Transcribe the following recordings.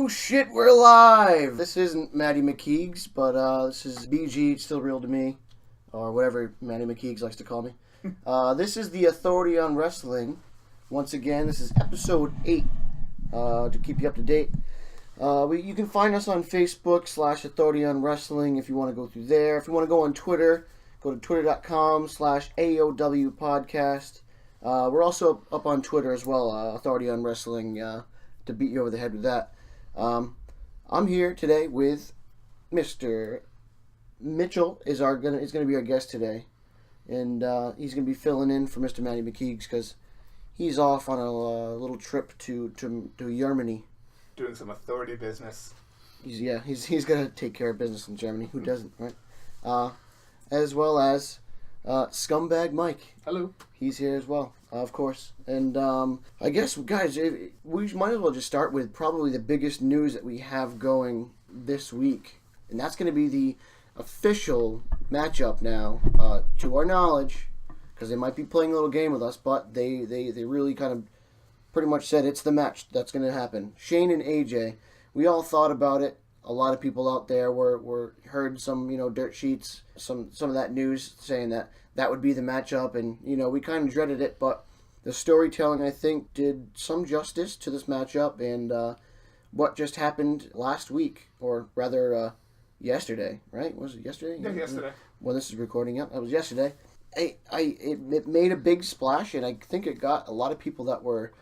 Oh shit, we're live! This isn't MattyMckeegs, but this is BG, it's still real to me. Or whatever MattyMckeegs likes to call me. This is the Authority on Wrestling. Once again, this is episode 8, to keep you up to date. You can find us on Facebook /Authority on Wrestling if you want to go through there. If you want to go on Twitter, go to twitter.com/AOW podcast. We're also up on Twitter as well, Authority on Wrestling, to beat you over the head with that. I'm here today with Mr. Mitchell is going to be our guest today, and he's going to be filling in for Mr. MattyMckeegs because he's off on a little trip to Germany, doing some authority business. He's got to take care of business in Germany. Who doesn't, right? As well as Scumbag Mike. Hello. He's here as well, of course. And I guess, guys, we might as well just start with probably the biggest news that we have going this week. And that's going to be the official matchup now, to our knowledge, because they might be playing a little game with us, but they really kind of pretty much said it's the match that's going to happen. Shane and AJ. We all thought about it. A lot of people out there heard some, dirt sheets, some of that news saying that would be the matchup, and, we kind of dreaded it, but the storytelling, I think, did some justice to this matchup, and what just happened last week, or rather, yesterday, right? Was it yesterday? Yeah, yesterday. When this is recording, yep, that was yesterday. It made a big splash, and I think it got a lot of people that were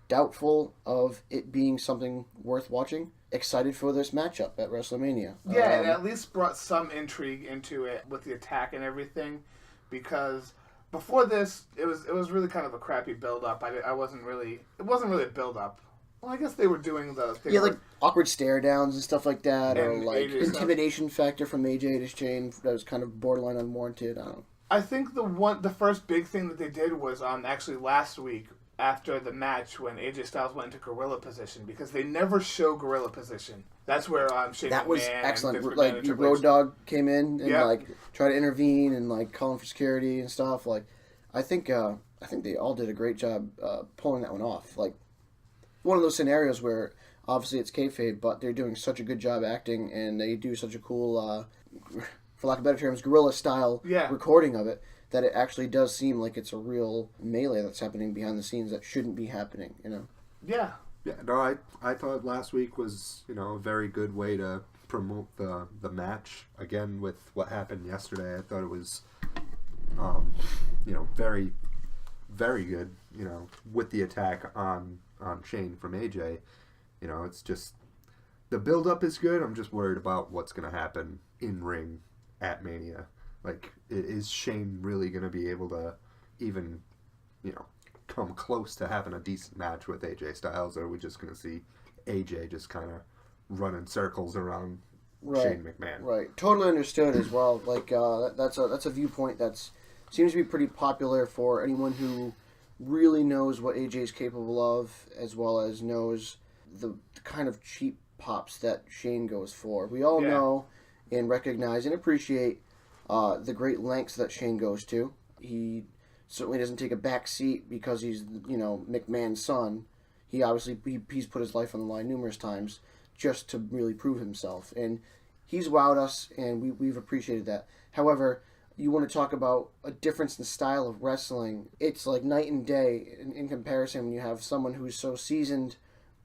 doubtful of it being something worth watching excited for this matchup at WrestleMania. Yeah, it at least brought some intrigue into it with the attack and everything, because before this, it was really kind of a crappy build-up. It wasn't really a build-up. Well, I guess they were doing like awkward stare downs and stuff like that, or like AJ's intimidation factor from AJ to Shane that was kind of borderline unwarranted. I don't know. I think the first big thing that they did was actually last week, after the match, when AJ Styles went into gorilla position, because they never show gorilla position. That's where Shane that McMahon was excellent. And like Road Dogg came in and tried to intervene and call him for security and stuff. I think they all did a great job pulling that one off. Like one of those scenarios where obviously it's kayfabe, but they're doing such a good job acting, and they do such a cool, for lack of better terms, gorilla style recording of it, that it actually does seem like it's a real melee that's happening behind the scenes that shouldn't be happening, Yeah. Yeah, no, I thought last week was, a very good way to promote the match. Again, with what happened yesterday, I thought it was, very, very good, with the attack on Shane from AJ. It's just, the build-up is good. I'm just worried about what's going to happen in ring at Mania. Is Shane really going to be able to even, come close to having a decent match with AJ Styles, or are we just going to see AJ just kind of running circles around Shane McMahon? Right. Totally understood as well. That's a viewpoint that seems to be pretty popular for anyone who really knows what AJ is capable of, as well as knows the kind of cheap pops that Shane goes for. We all know and recognize and appreciate the great lengths that Shane goes to. He certainly doesn't take a back seat because he's, McMahon's son. He obviously, he's put his life on the line numerous times just to really prove himself. And he's wowed us, and we've appreciated that. However, you want to talk about a difference in style of wrestling. It's like night and day in comparison when you have someone who's so seasoned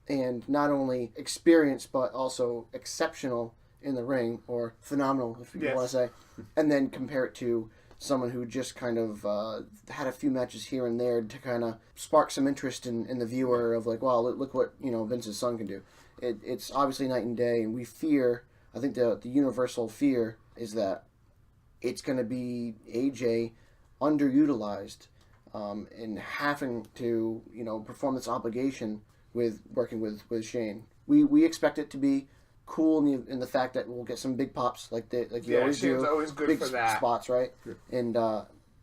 and not only experienced, but also exceptional in the ring, or phenomenal, if you want to say, and then compare it to someone who just kind of had a few matches here and there to kind of spark some interest in the viewer of wow, look what Vince's son can do. It's obviously night and day, and we fear, I think the universal fear is that it's going to be AJ underutilized and having to perform this obligation with working with Shane. We expect it to be cool in the fact that we'll get some big pops like you always do. Always good big for that. Spots, right? Yeah. And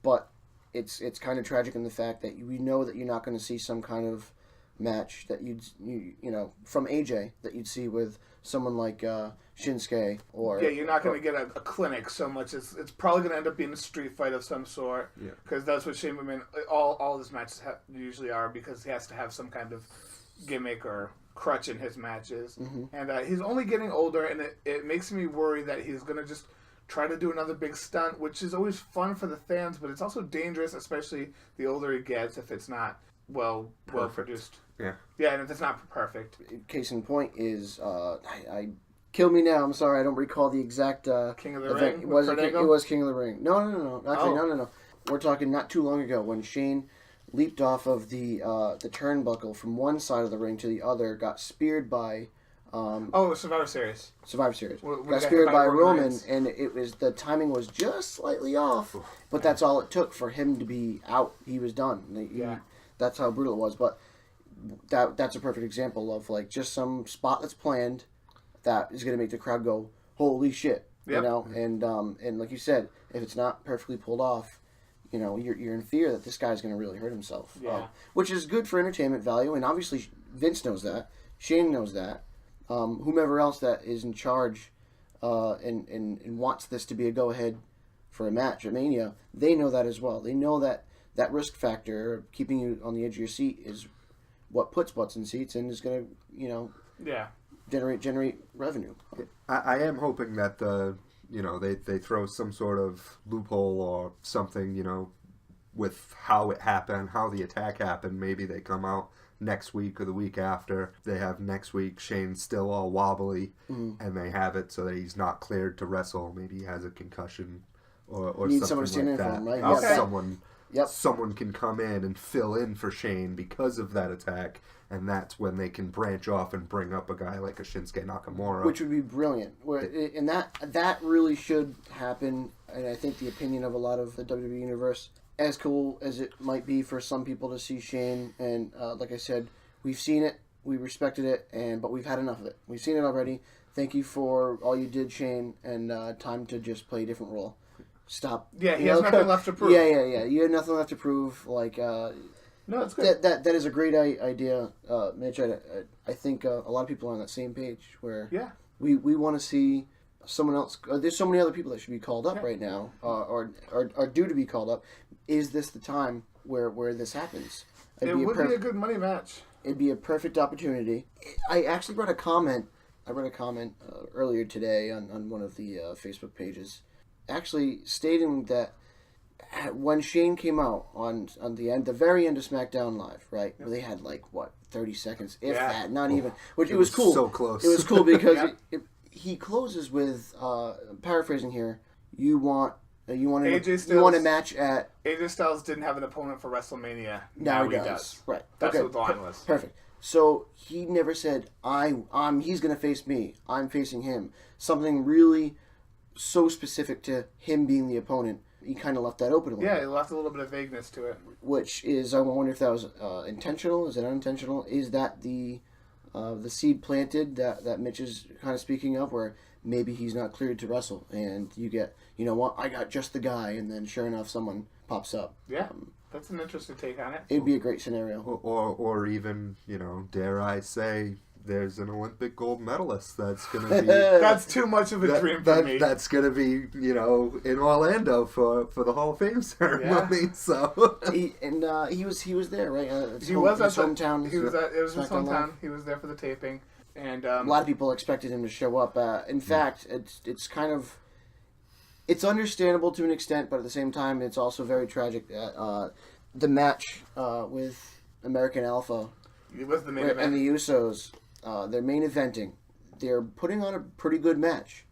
but it's kind of tragic in the fact that we know that you're not going to see some kind of match that you from AJ that you'd see with someone like Shinsuke or you're not going to get a clinic so much. It's probably going to end up being a street fight of some sort. Yeah, because that's what Shane McMahon all his matches usually are, because he has to have some kind of gimmick or crutch in his matches. Mm-hmm. And he's only getting older, and it makes me worry that he's going to just try to do another big stunt, which is always fun for the fans, but it's also dangerous, especially the older he gets, if it's not well produced. Yeah. Yeah, and if it's not perfect. Case in point is, I kill me now. I'm sorry, I don't recall the exact King of the event. Ring? It was Kurt it Angle? was King of the Ring. No. Actually, Oh. no. We're talking not too long ago when Shane leaped off of the turnbuckle from one side of the ring to the other, got speared by Survivor Series. Survivor Series. We Got got speared hit by by Roman, Reigns. and the timing was just slightly off, but that's all it took for him to be out. He was done. That's how brutal it was. But that's a perfect example of like just some spot that's planned that is going to make the crowd go, "Holy shit!" Yep. You know, and like you said, if it's not perfectly pulled off, you know, you're in fear that this guy's going to really hurt himself. Yeah. Which is good for entertainment value, and obviously Vince knows that. Shane knows that. Whomever else that is in charge and wants this to be a go-ahead for a match at Mania, they know that as well. They know that risk factor of keeping you on the edge of your seat is what puts butts in seats and is going to, you know, generate revenue. I am hoping that they throw some sort of loophole or something, you know, with how it happened, how the attack happened. Maybe they come out next week or the week after. They have next week Shane's still all wobbly, and they have it so that he's not cleared to wrestle. Maybe he has a concussion or Need something someone to stand like in for that. him, right? Okay. Someone can come in and fill in for Shane because of that attack, and that's when they can branch off and bring up a guy like a Shinsuke Nakamura. Which would be brilliant. And that really should happen, and I think the opinion of a lot of the WWE Universe, as cool as it might be for some people to see Shane, and like I said, we've seen it, we respected it, but we've had enough of it. We've seen it already. Thank you for all you did, Shane, and time to just play a different role. Stop. Yeah, he has nothing left to prove. Yeah. You had nothing left to prove. Like, no, it's good. That is a great idea, Mitch. I think a lot of people are on that same page where we want to see someone else. There's so many other people that should be called up right now, or due to be called up. Is this the time where this happens? It would be a good money match. It'd be a perfect opportunity. I actually read a comment. I read a comment earlier today on one of the Facebook pages, actually stating that when Shane came out on the very end of SmackDown Live, right, where they had 30 seconds, if that, not even. Which it was cool. So close. It was cool because he closes with paraphrasing here. You want a match at AJ Styles didn't have an opponent for WrestleMania. Now he does. Right. That's okay. what the line was. Perfect. So he never said he's gonna face me. I'm facing him. Something really so specific to him being the opponent. He kind of left that open a little bit. Yeah, he left a little bit of vagueness to it. Which is, I wonder if that was intentional. Is it unintentional? Is that the seed planted that Mitch is kind of speaking of, where maybe he's not cleared to wrestle, and you get, you know what, I got just the guy, and then sure enough, someone pops up. Yeah, that's an interesting take on it. It'd be a great scenario. Or even, you know, dare I say, there's an Olympic gold medalist that's going to be... That's too much of a dream for me. That's going to be, you know, in Orlando for the Hall of Fame ceremony. Yeah. So he was there, right? He was at his hometown. It was his hometown. He was there for the taping, and a lot of people expected him to show up. In fact, it's kind of... It's understandable to an extent, but at the same time, it's also very tragic that the match with American Alpha it was the main event. And the Usos, they're main eventing. They're putting on a pretty good match,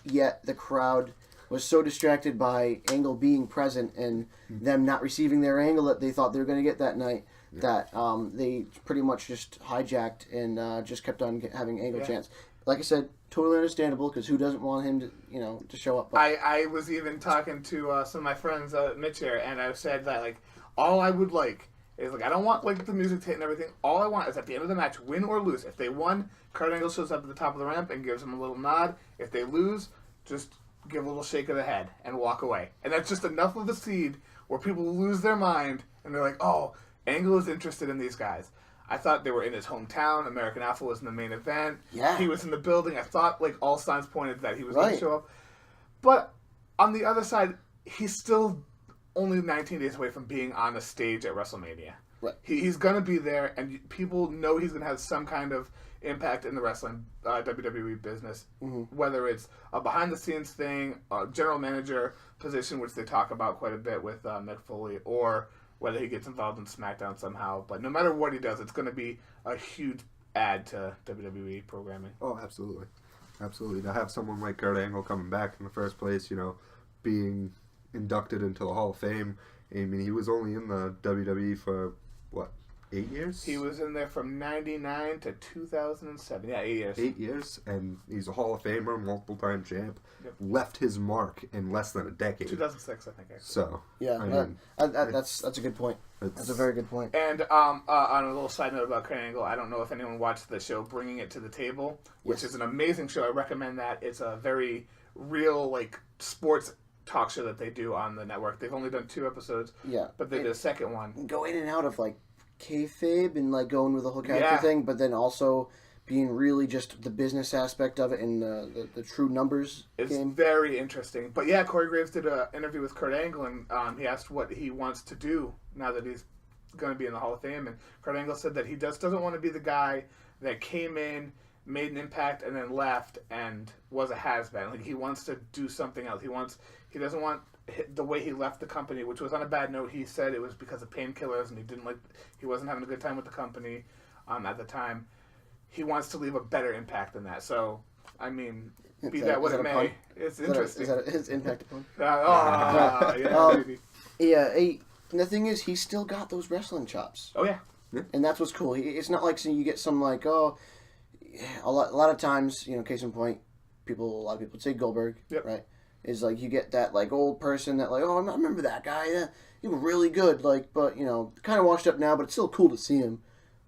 yet the crowd was so distracted by Angle being present and them not receiving their angle that they thought they were going to get that night that they pretty much just hijacked and just kept on having Angle chants. Like I said, totally understandable, because who doesn't want him to show up? But I was even talking to some of my friends, Mitch here, and I said that all I would like is I don't want the music to hit and everything. All I want is at the end of the match, win or lose. If they won, Kurt Angle shows up at the top of the ramp and gives them a little nod. If they lose, just give a little shake of the head and walk away. And that's just enough of a seed where people lose their mind and they're like, oh, Angle is interested in these guys. I thought they were in his hometown. American Alpha was in the main event. Yeah. He was in the building. I thought all signs pointed that he was going to show up. But on the other side, he's still only 19 days away from being on a stage at WrestleMania. Right. He's going to be there, and people know he's going to have some kind of impact in the wrestling WWE business, Mm-hmm. whether it's a behind-the-scenes thing, a general manager position, which they talk about quite a bit with Mick Foley, or whether he gets involved in SmackDown somehow. But no matter what he does, it's going to be a huge add to WWE programming. Oh, absolutely. Absolutely. To have someone like Kurt Angle coming back in the first place, you know, being inducted into the Hall of Fame. I mean, he was only in the WWE for, what, 8 years? He was in there from 99 to 2007. Yeah, 8 years. 8 years, and he's a Hall of Famer, multiple-time champ. Yep. Left his mark in less than a decade. 2006, I think. Actually. So, Yeah, I mean, that's a good point. That's a very good point. And on a little side note about Kurt Angle, I don't know if anyone watched the show Bringing It to the Table, which is an amazing show. I recommend that. It's a very real, like, sports talk show that they do on the network. They've only done 2 episodes, Yeah, but they did a second one. Go in and out of like kayfabe and like going with the whole character thing, but then also being really just the business aspect of it and the true numbers It's game. very interesting. But yeah, Corey Graves did an interview with Kurt Angle, and he asked what he wants to do now that he's going to be in the Hall of Fame. And Kurt Angle said that he just doesn't want to be the guy that came in, made an impact, and then left and was a has-been. Like, he wants to do something else. He doesn't want the way he left the company, which was on a bad note. He said it was because of painkillers, and he wasn't having a good time with the company at the time. He wants to leave a better impact than that. So, I mean, be that what it may. It's interesting. Is that his impact upon? Maybe. Yeah, the thing is, he's still got those wrestling chops. Oh, yeah. And that's what's cool. It's not like you get some like, a lot of times, you know, case in point, a lot of people say Goldberg, right? Is like you get that like old person that like, oh, I remember that guy. Yeah, he was really good. Like, but you know, kind of washed up now, but it's still cool to see him.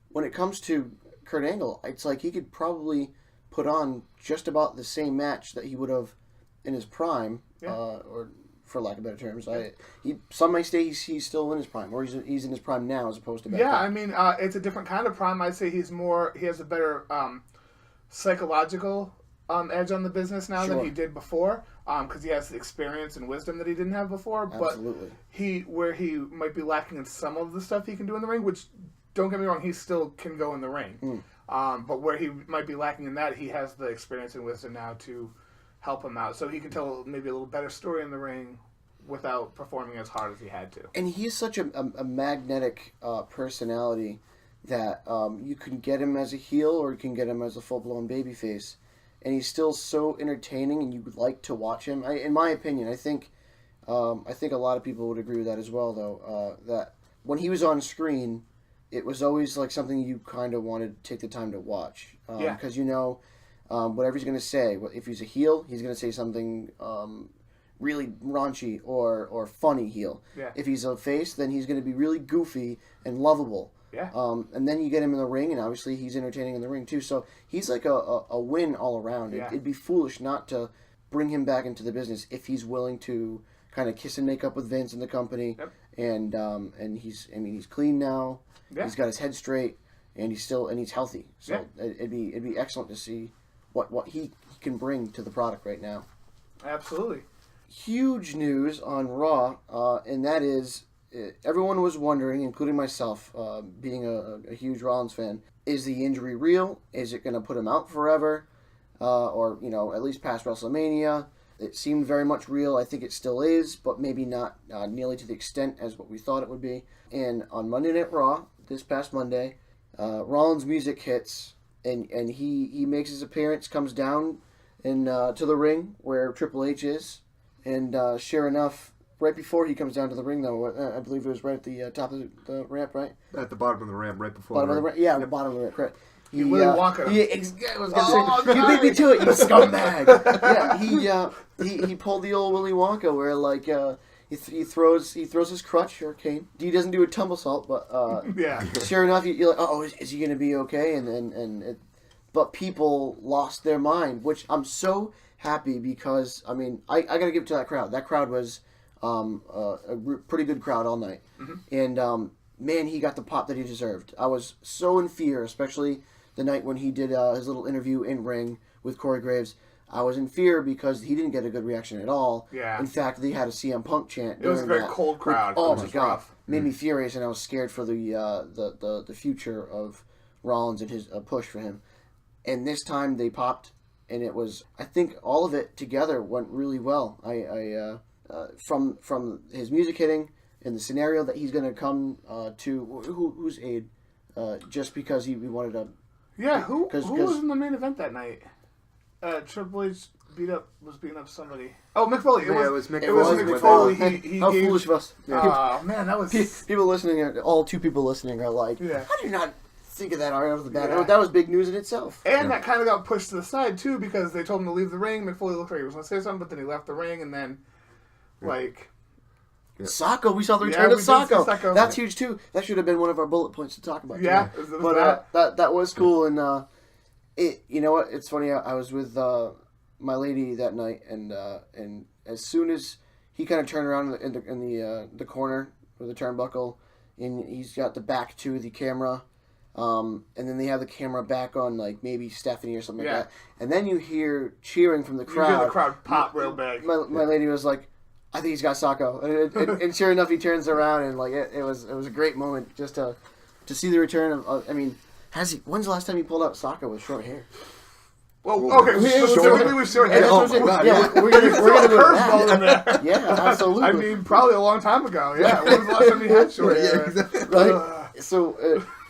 When it comes to Kurt Angle, it's like he could probably put on just about the same match that he would have in his prime, or for lack of better terms. Some might say he's still in his prime, or he's in his prime now as opposed to back then. I mean, it's a different kind of prime. I'd say he has a better psychological edge on the business now than he did before, because he has the experience and wisdom that he didn't have before. Absolutely. But where he might be lacking in some of the stuff he can do in the ring, which, don't get me wrong, he still can go in the ring. But where he might be lacking in that, he has the experience and wisdom now to help him out. So he can tell maybe a little better story in the ring without performing as hard as he had to. And he's such a magnetic personality that you can get him as a heel or you can get him as a full-blown babyface. And he's still so entertaining, and you would like to watch him. In my opinion, I think a lot of people would agree with that as well, though. That when he was on screen, it was always like something you kind of wanted to take the time to watch. Because you know, whatever he's going to say, if he's a heel, he's going to say something really raunchy or funny heel. Yeah. If he's a face, then he's going to be really goofy and lovable. Yeah. And then you get him in the ring, and obviously he's entertaining in the ring too. So he's like a win all around. Yeah. It'd be foolish not to bring him back into the business if he's willing to kind of kiss and make up with Vince and the company. Yep. And he's clean now. Yeah. He's got his head straight, and he's healthy. So it'd be excellent to see what he can bring to the product right now. Absolutely. Huge news on Raw, and that is. Everyone was wondering, including myself, being a huge Rollins fan, is the injury real? Is it going to put him out forever? Or, you know, at least past WrestleMania? It seemed very much real. I think it still is, but maybe not nearly to the extent as what we thought it would be. And on Monday Night Raw, this past Monday, Rollins' music hits, and he makes his appearance, comes down to the ring where Triple H is, and sure enough, right before he comes down to the ring, though, I believe it was right at the top of the ramp, right? At the bottom of the ramp, right before bottom of the ramp. Yeah, the bottom of the ramp, correct. Willy Wonka'd. I was gonna say, you beat me to it, you scumbag. Yeah, he pulled the old Willy Wonka where like he throws his crutch or cane. He doesn't do a tumble salt, but sure enough, you're like, is he gonna be okay? But people lost their mind, which I'm so happy because I mean I gotta give it to that crowd. That crowd was. A pretty good crowd all night. And, man, he got the pop that he deserved. I was so in fear, especially the night when he did his little interview in ring with Corey Graves. I was in fear because he didn't get a good reaction at all. Yeah. In fact, they had a CM Punk chant. It was a very cold crowd. Oh, my God. Made me furious, and I was scared for the future of Rollins and his push for him. And this time they popped, and it was, I think all of it together went really well. From his music hitting and the scenario that he's going to come to, who's aid, just because he wanted to. Yeah, who was in the main event that night? Triple H was beating up somebody. Oh, Mick Foley. It was Mick Foley. How foolish of us. Oh, man, that was... People listening, all two people listening are like, yeah. How do you not think of that right off the bat? Yeah. That was big news in itself. And that kind of got pushed to the side, too, because they told him to leave the ring. Mick Foley looked like he was going to say something, but then he left the ring, and then, like... Yeah. Sacco, we saw the return of Sacco. That's huge, too. That should have been one of our bullet points to talk about. Yeah. But that was cool, and you know what? It's funny, I was with my lady that night, and as soon as he kind of turned around in the corner with the turnbuckle, and he's got the back to the camera, and then they have the camera back on like maybe Stephanie or something like that, and then you hear cheering from the crowd. You hear the crowd pop real big. My lady was like, I think he's got Sacco, and sure enough, he turns around, and like it was a great moment just to see the return of. I mean, when's the last time he pulled out Sacco with short hair? Well, okay, specifically with short hair. Oh my God! Yeah, we're gonna do that. Yeah, absolutely. I mean, probably a long time ago. Yeah, when was the last time he had short hair? Yeah, exactly. Right. So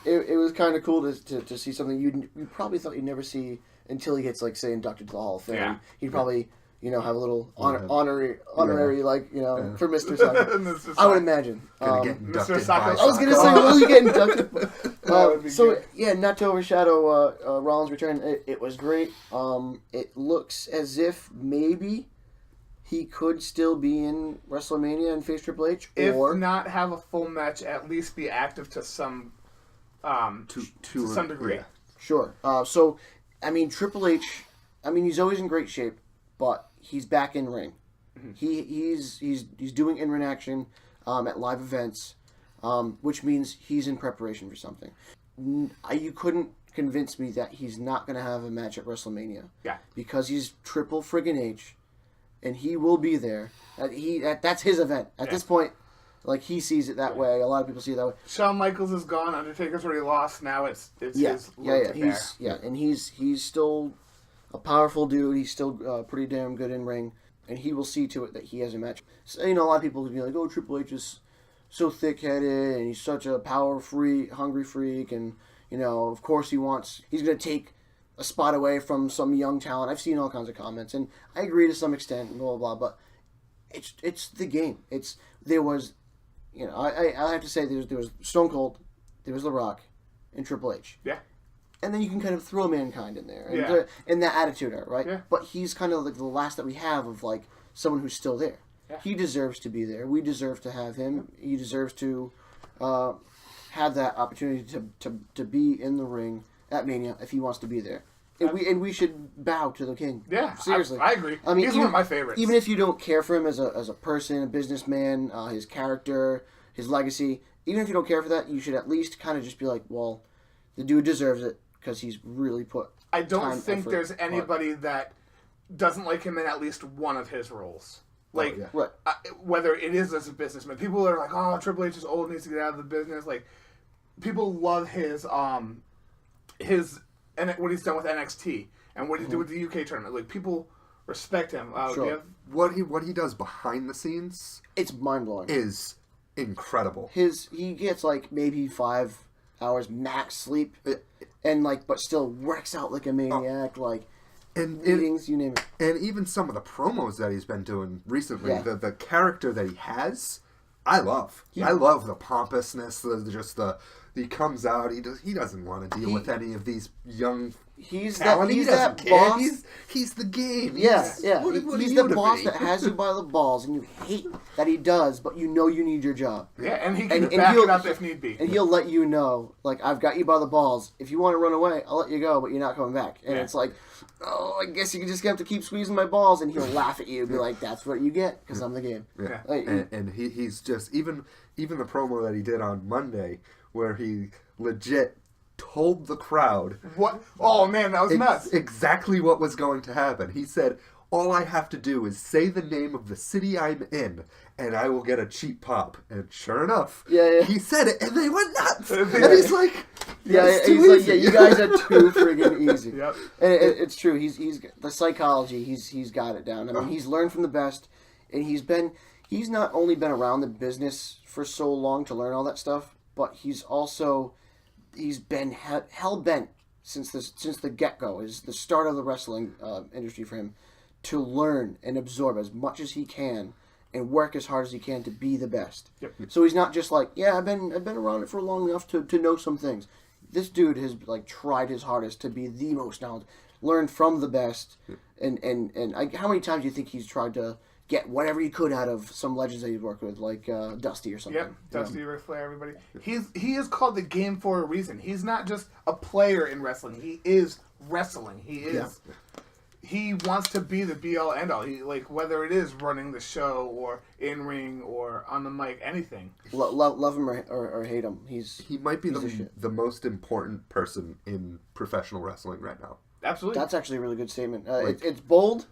it was kind of cool to see something you probably thought you'd never see until he gets, like, say, inducted to the Hall of Fame. Yeah. He'd probably have a little honorary for Mr. Sacco. I would imagine. Mr. Sacco. I was gonna say, will he get inducted? So yeah, not to overshadow Rollins' return, it was great. It looks as if maybe he could still be in WrestleMania and face Triple H, or if not have a full match, at least be active to some to some degree. Yeah. Sure. So I mean, Triple H. I mean, he's always in great shape, but he's back in ring. Mm-hmm. He's doing in-ring action at live events, which means he's in preparation for something. You couldn't convince me that he's not going to have a match at WrestleMania. Yeah. Because he's Triple friggin' H, and he will be there. That's his event. At this point, like, he sees it that way. A lot of people see it that way. Shawn Michaels is gone. Undertaker's already lost. Now it's his. And he's still a powerful dude. He's still pretty damn good in ring, and he will see to it that he has a match. So, a lot of people will be like, "Oh, Triple H is so thick-headed, and he's such a power freak, hungry freak, and of course he's going to take a spot away from some young talent." I've seen all kinds of comments, and I agree to some extent, and blah blah blah. But it's the game. There was, I have to say there was Stone Cold, there was The Rock, and Triple H. Yeah. And then you can kind of throw Mankind in there, yeah. And that attitude era, right? Yeah. But he's kind of like the last that we have of like someone who's still there. Yeah. He deserves to be there. We deserve to have him. He deserves to have that opportunity to be in the ring at Mania if he wants to be there. And we should bow to the king. Yeah, seriously. I agree. I mean, he's one of my favorites. Even if you don't care for him as a person, a businessman, his character, his legacy, even if you don't care for that, you should at least kind of just be like, well, the dude deserves it because he's really put. I don't think there's anybody that doesn't like him in at least one of his roles. Like, right. Whether it is as a businessman, people are like, "Oh, Triple H is old, needs to get out of the business." Like, people love his and what he's done with NXT and what he did with the UK tournament. Like, people respect him. Sure. What he does behind the scenes, it's mind blowing. Is incredible. He gets like maybe 5 hours max sleep, and but still works out like a maniac. And meetings, you name it. And even some of the promos that he's been doing recently, the character that he has, I love. Yeah. I love the pompousness, he comes out. He doesn't want to deal with any of these young. He's that boss. He's the game. Yeah, He's the boss that has you by the balls, and you hate that he does, but you need your job. Yeah, and he can back it up if need be. And he'll let you know, like, I've got you by the balls. If you want to run away, I'll let you go, but you're not coming back. And it's like, oh, I guess you just have to keep squeezing my balls, and he'll laugh at you and be like, that's what you get, because I'm the game. Yeah. And he's just, even the promo that he did on Monday, where he legit told the crowd what? Oh man, that was nuts. Exactly what was going to happen. He said, all I have to do is say the name of the city I'm in, and I will get a cheap pop. And sure enough, he said it, and they went nuts. And he's like, he's like, you guys are too friggin' easy. Yep. And it's true. He's the psychology. He's got it down. I mean, he's learned from the best, and he's not only been around the business for so long to learn all that stuff, but he's been hell bent since the get-go, is the start of the wrestling industry for him, to learn and absorb as much as he can and work as hard as he can to be the best. Yep. So he's not just like, I've been around it for long enough to know some things. This dude has like tried his hardest to be the most knowledgeable, learn from the best, and how many times do you think he's tried to get whatever he could out of some legends that he's worked with, like Dusty or something. Yep, Dusty, Ric Flair, everybody. He is called the game for a reason. He's not just a player in wrestling. He is wrestling. He is. Yeah. He wants to be the be all end all. He, like, whether it is running the show or in ring or on the mic, anything. Love him or hate him. He might be the most important person in professional wrestling right now. Absolutely. That's actually a really good statement. It's bold.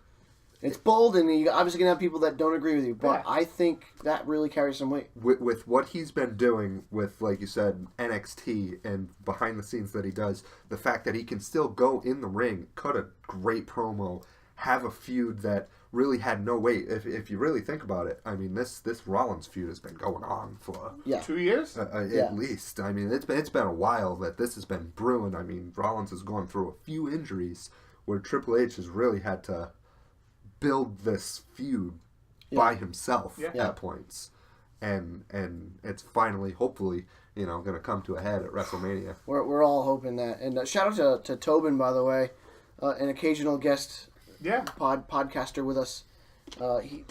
It's bold, and you're obviously going to have people that don't agree with you, but I think that really carries some weight. With what he's been doing with, like you said, NXT and behind the scenes that he does, the fact that he can still go in the ring, cut a great promo, have a feud that really had no weight. If you really think about it, I mean, this Rollins feud has been going on for 2 years? At least. I mean, it's been a while that this has been brewing. I mean, Rollins has gone through a few injuries where Triple H has really had to build this feud by himself at points, and it's finally, hopefully, going to come to a head at WrestleMania. We're all hoping that. And shout out to Tobin, by the way, an occasional guest, podcaster with us.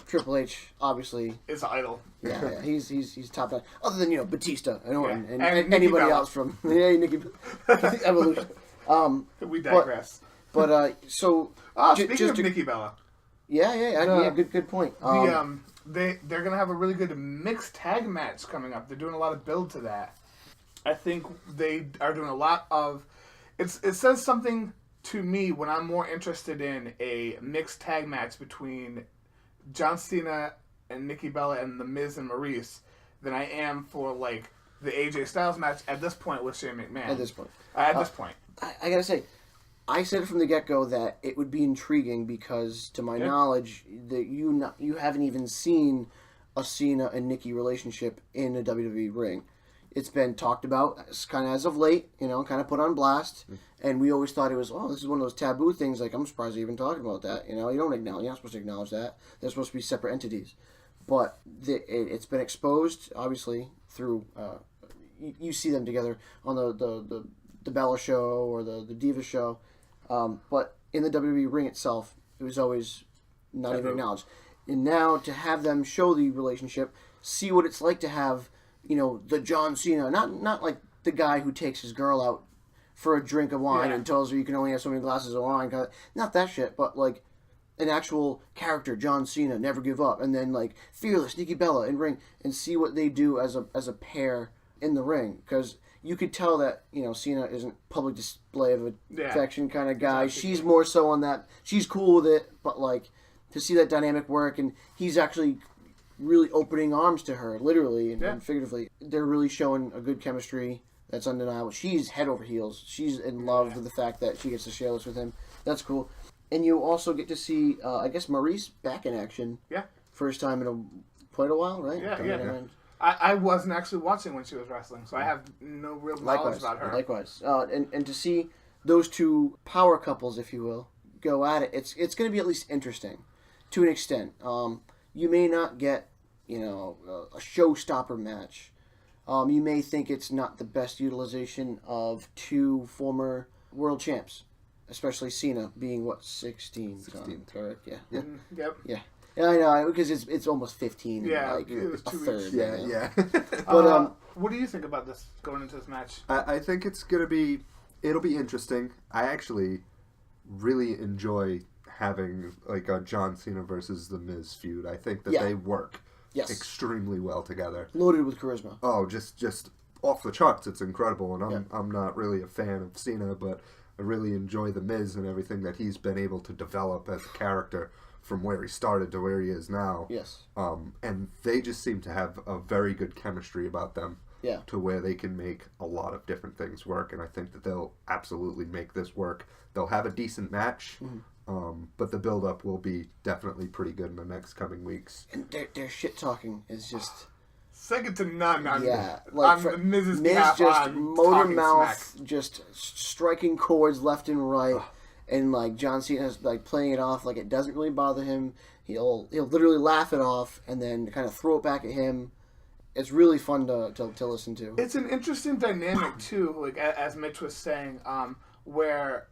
Triple H obviously is an idol. Yeah, he's top notch. Other than Batista and Orton and anybody else from Nikki Evolution. We digress. But so speaking of Nikki Bella. Yeah. Good point. They're gonna have a really good mixed tag match coming up. They're doing a lot of build to that. I think they are doing a lot of. It says something to me when I'm more interested in a mixed tag match between John Cena and Nikki Bella and the Miz+Maryse than I am for like the AJ Styles match at this point with Shane McMahon. At this point. I gotta say, I said from the get-go that it would be intriguing because, to my knowledge, that you haven't even seen a Cena and Nikki relationship in a WWE ring. It's been talked about kind of as of late, kind of put on blast, and we always thought it was, this is one of those taboo things. Like, I'm surprised you're even talking about that. You're not supposed to acknowledge that. They're supposed to be separate entities, but it's been exposed, obviously, through. You see them together on the Bella show or the Diva show. But in the WWE ring itself, it was always not even acknowledged. And now to have them show the relationship, see what it's like to have, the John Cena, not like the guy who takes his girl out for a drink of wine and tells her you can only have so many glasses of wine. Not that shit, but like an actual character, John Cena, never give up, and then like fearless Nikki Bella in ring, and see what they do as a pair in the ring, because you could tell that, Cena isn't public display of affection kind of guy. Exactly. She's more so on that. She's cool with it, but, like, to see that dynamic work, and he's actually really opening arms to her, literally and figuratively. They're really showing a good chemistry that's undeniable. She's head over heels. She's in love with the fact that she gets to share this with him. That's cool. And you also get to see, I guess, Maryse back in action. Yeah. First time in quite a while, right? Yeah. I wasn't actually watching when she was wrestling, so I have no real knowledge about her. Likewise. And to see those two power couples, if you will, go at it, it's going to be at least interesting to an extent. You may not get, a showstopper match. You may think it's not the best utilization of two former world champs, especially Cena being, 16? 16, correct? Yeah. Yep. Yeah. Yeah, I know, because it's almost 15. Yeah, like it was a third. Yeah. But what do you think about this going into this match? I think it'll be interesting. I actually really enjoy having like a John Cena versus the Miz feud. I think that they work extremely well together. Loaded with charisma. Oh, just off the charts. It's incredible, and I'm not really a fan of Cena, but really enjoy the Miz and everything that he's been able to develop as a character from where he started to where he is now. Yes. And they just seem to have a very good chemistry about them. Yeah. To where they can make a lot of different things work, and I think that they'll absolutely make this work. They'll have a decent match, but the build-up will be definitely pretty good in the next coming weeks. And their shit talking is just second to none on, like on Miz's Miz behalf just on motor talking mouth, smack. just striking chords left and right, and like John Cena's like playing it off like it doesn't really bother him. He'll literally laugh it off and then kind of throw it back at him. It's really fun to listen to. It's an interesting dynamic too, like as Mitch was saying, where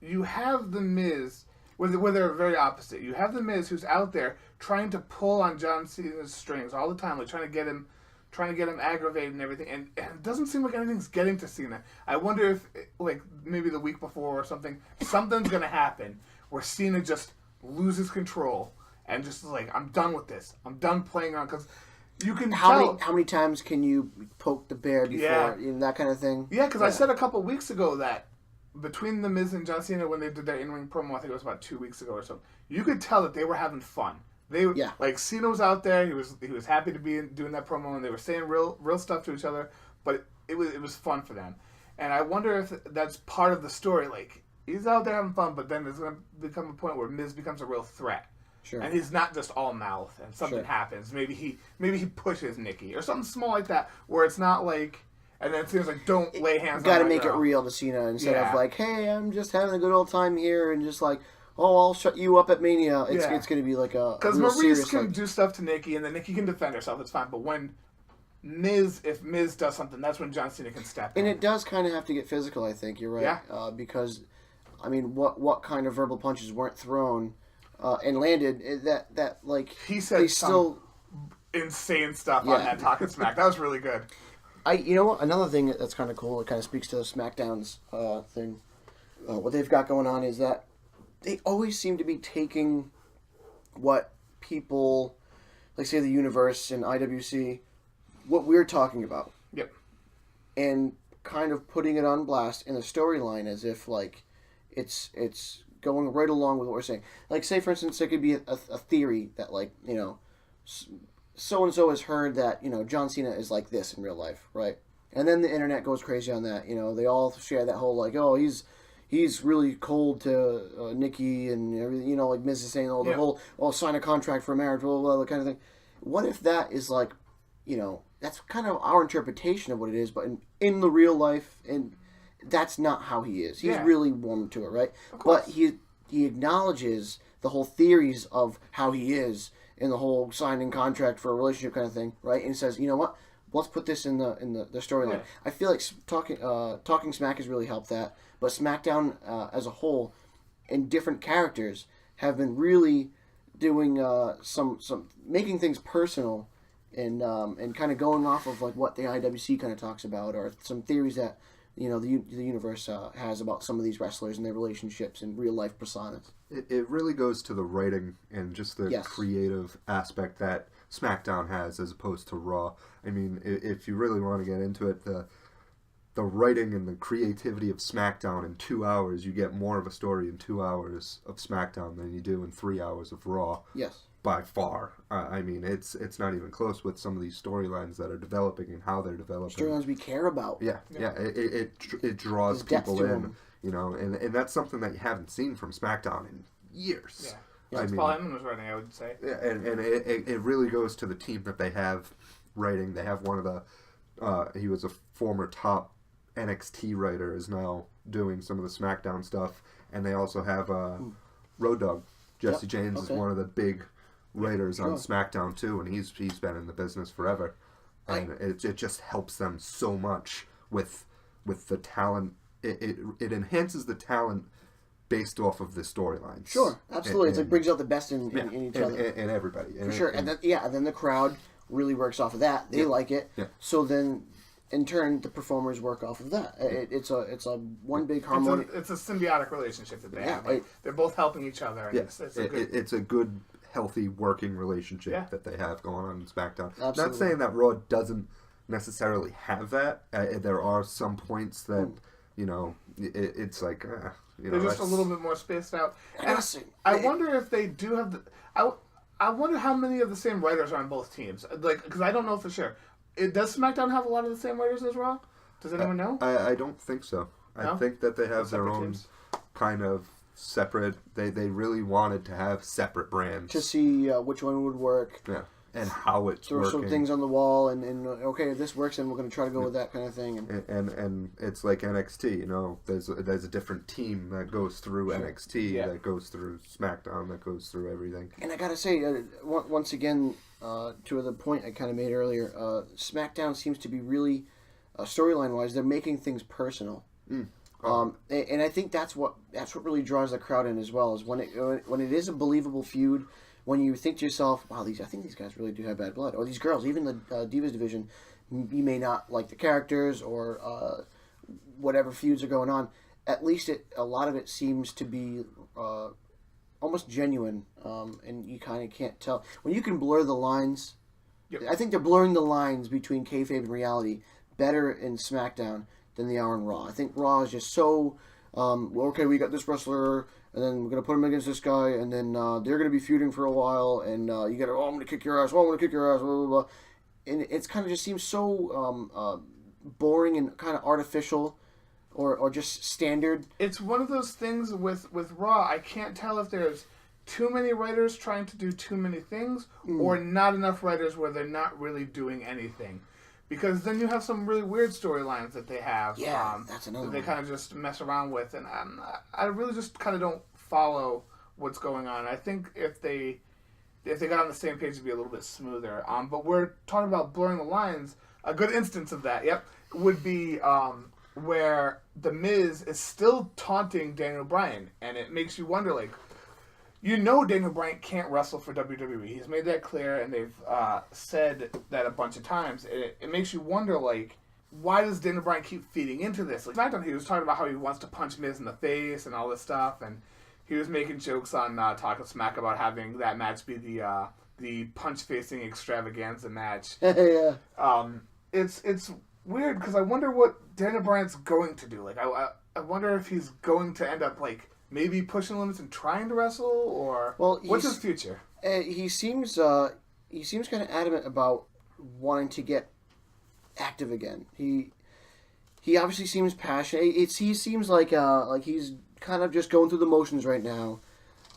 you have the Miz, where they're very opposite. You have the Miz who's out there trying to pull on John Cena's strings all the time, like trying to get him aggravated and everything, and it doesn't seem like anything's getting to Cena. I wonder if, like, maybe the week before or something's gonna happen where Cena just loses control and just like, I'm done with this. I'm done playing on, because you can tell. How many times can you poke the bear before, that kind of thing? Yeah, because I said a couple weeks ago that between the Miz and John Cena, when they did their in-ring promo, I think it was about 2 weeks ago or so, you could tell that they were having fun. Like, Cena was out there, he was happy to be doing that promo, and they were saying real stuff to each other, but it was fun for them. And I wonder if that's part of the story. Like, he's out there having fun, but then there's going to become a point where Miz becomes a real threat. Sure. And he's not just all mouth, and something happens. Maybe he pushes Nikki, or something small like that, where it's not like... And then it seems like, don't lay hands on my girl. Got to make it real to Cena instead of like, hey, I'm just having a good old time here, and just like, oh, I'll shut you up at Mania. It's going to be like a because real Maryse serious, can like, do stuff to Nikki, and then Nikki can defend herself. It's fine. But when if Miz does something, that's when John Cena can step in. And it does kind of have to get physical, I think. You're right. Yeah. Because, I mean, what kind of verbal punches weren't thrown and landed that like... He said some insane stuff on that Talking Smack. That was really good. You know what? Another thing that's kind of cool, it kind of speaks to SmackDown's thing. What they've got going on is that they always seem to be taking what people, like say the Universe and IWC, what we're talking about. Yep. And kind of putting it on blast in a storyline as if like it's going right along with what we're saying. Like say for instance, there could be a theory that like, you know, so-and-so has heard that, you know, John Cena is like this in real life, right? And then the internet goes crazy on that. You know, they all share that whole, like, oh, he's really cold to Nikki and everything. You know, like Miz is saying, the whole, sign a contract for a marriage, blah, blah, blah, kind of thing. What if that is like, you know, that's kind of our interpretation of what it is, but in the real life, and that's not how he is. He's really warm to it, right? But he acknowledges the whole theories of how he is, in the whole signing contract for a relationship kind of thing, right? And says, you know what? Let's put this in the storyline. Yeah. I feel like talking smack has really helped that, but SmackDown as a whole, and different characters have been really doing some making things personal, and kind of going off of like what the IWC kind of talks about, or some theories that, you know, the universe has about some of these wrestlers and their relationships and real life personas. It really goes to the writing and just the creative aspect that SmackDown has as opposed to Raw. I mean, if you really want to get into it, the writing and the creativity of SmackDown in 2 hours, you get more of a story in 2 hours of SmackDown than you do in 3 hours of Raw. Yes. By far. I mean, it's not even close with some of these storylines that are developing and how they're developing. Storylines we care about. Yeah. It draws people in, you know, and that's something that you haven't seen from SmackDown in years. Yeah. Paul Heyman was writing, I would say. Yeah, and it really goes to the team that they have writing. They have one of the, he was a former top NXT writer, is now doing some of the SmackDown stuff, and they also have Road Dogg. Jesse James is one of the big writers on SmackDown too, and he's been in the business forever, and it just helps them so much with the talent. It enhances the talent based off of the storylines. Sure, absolutely. It brings out the best in each other and everybody. For sure, and then the crowd really works off of that. They like it. Yeah. So then, in turn, the performers work off of that. It's a one big harmony. It's a symbiotic relationship that they have. Like, they're both helping each other. And it's a good, healthy working relationship that they have going on in SmackDown. Absolutely. Not saying that Raw doesn't necessarily have that. There are some points that You know, it's like, they're just a little bit more spaced out. And I wonder if they do have the. I wonder how many of the same writers are on both teams. Like, because I don't know for sure. Does SmackDown have a lot of the same writers as Raw? Does anyone know? I don't think so. No? I think that they have their own teams? kind of separate. They really wanted to have separate brands to see which one would work. Yeah. And how it's working. Some things on the wall, and okay, if this works, then we're going to try to go with that kind of thing. And it's like NXT, you know, there's a different team that goes through NXT, that goes through SmackDown, that goes through everything. And I got to say, once again, to the point I kind of made earlier, SmackDown seems to be really, storyline-wise, they're making things personal. And I think that's what really draws the crowd in as well, is when it is a believable feud. When you think to yourself, wow, I think these guys really do have bad blood. Or these girls, even the Divas division, you may not like the characters or whatever feuds are going on. At least a lot of it seems to be almost genuine, and you kind of can't tell. When you can blur the lines, I think they're blurring the lines between kayfabe and reality better in SmackDown than they are in Raw. I think Raw is just so, okay, we got this wrestler, and then we're going to put him against this guy, and then they're going to be feuding for a while, and you got to, I'm going to kick your ass, I'm going to kick your ass, blah, blah, blah. And it's kind of just seems so boring and kind of artificial or just standard. It's one of those things with Raw, I can't tell if there's too many writers trying to do too many things or not enough writers where they're not really doing anything. Because then you have some really weird storylines that they have. Yeah, that's another that they one. kind of just mess around with. And I really just kind of don't follow what's going on. I think if they got on the same page, it'd be a little bit smoother. But we're talking about blurring the lines. A good instance of that, would be where The Miz is still taunting Daniel Bryan. And it makes you wonder, like, Daniel Bryan can't wrestle for WWE. He's made that clear, and they've said that a bunch of times. It makes you wonder, like, why does Daniel Bryan keep feeding into this? Like, SmackDown, he was talking about how he wants to punch Miz in the face and all this stuff, and he was making jokes on Talking Smack about having that match be the punch-facing extravaganza match. Yeah. It's weird, because I wonder what Daniel Bryan's going to do. Like, I wonder if he's going to end up, like, maybe pushing limits and trying to wrestle, or what's his future? He seems kind of adamant about wanting to get active again. He obviously seems passionate. He seems like he's kind of just going through the motions right now.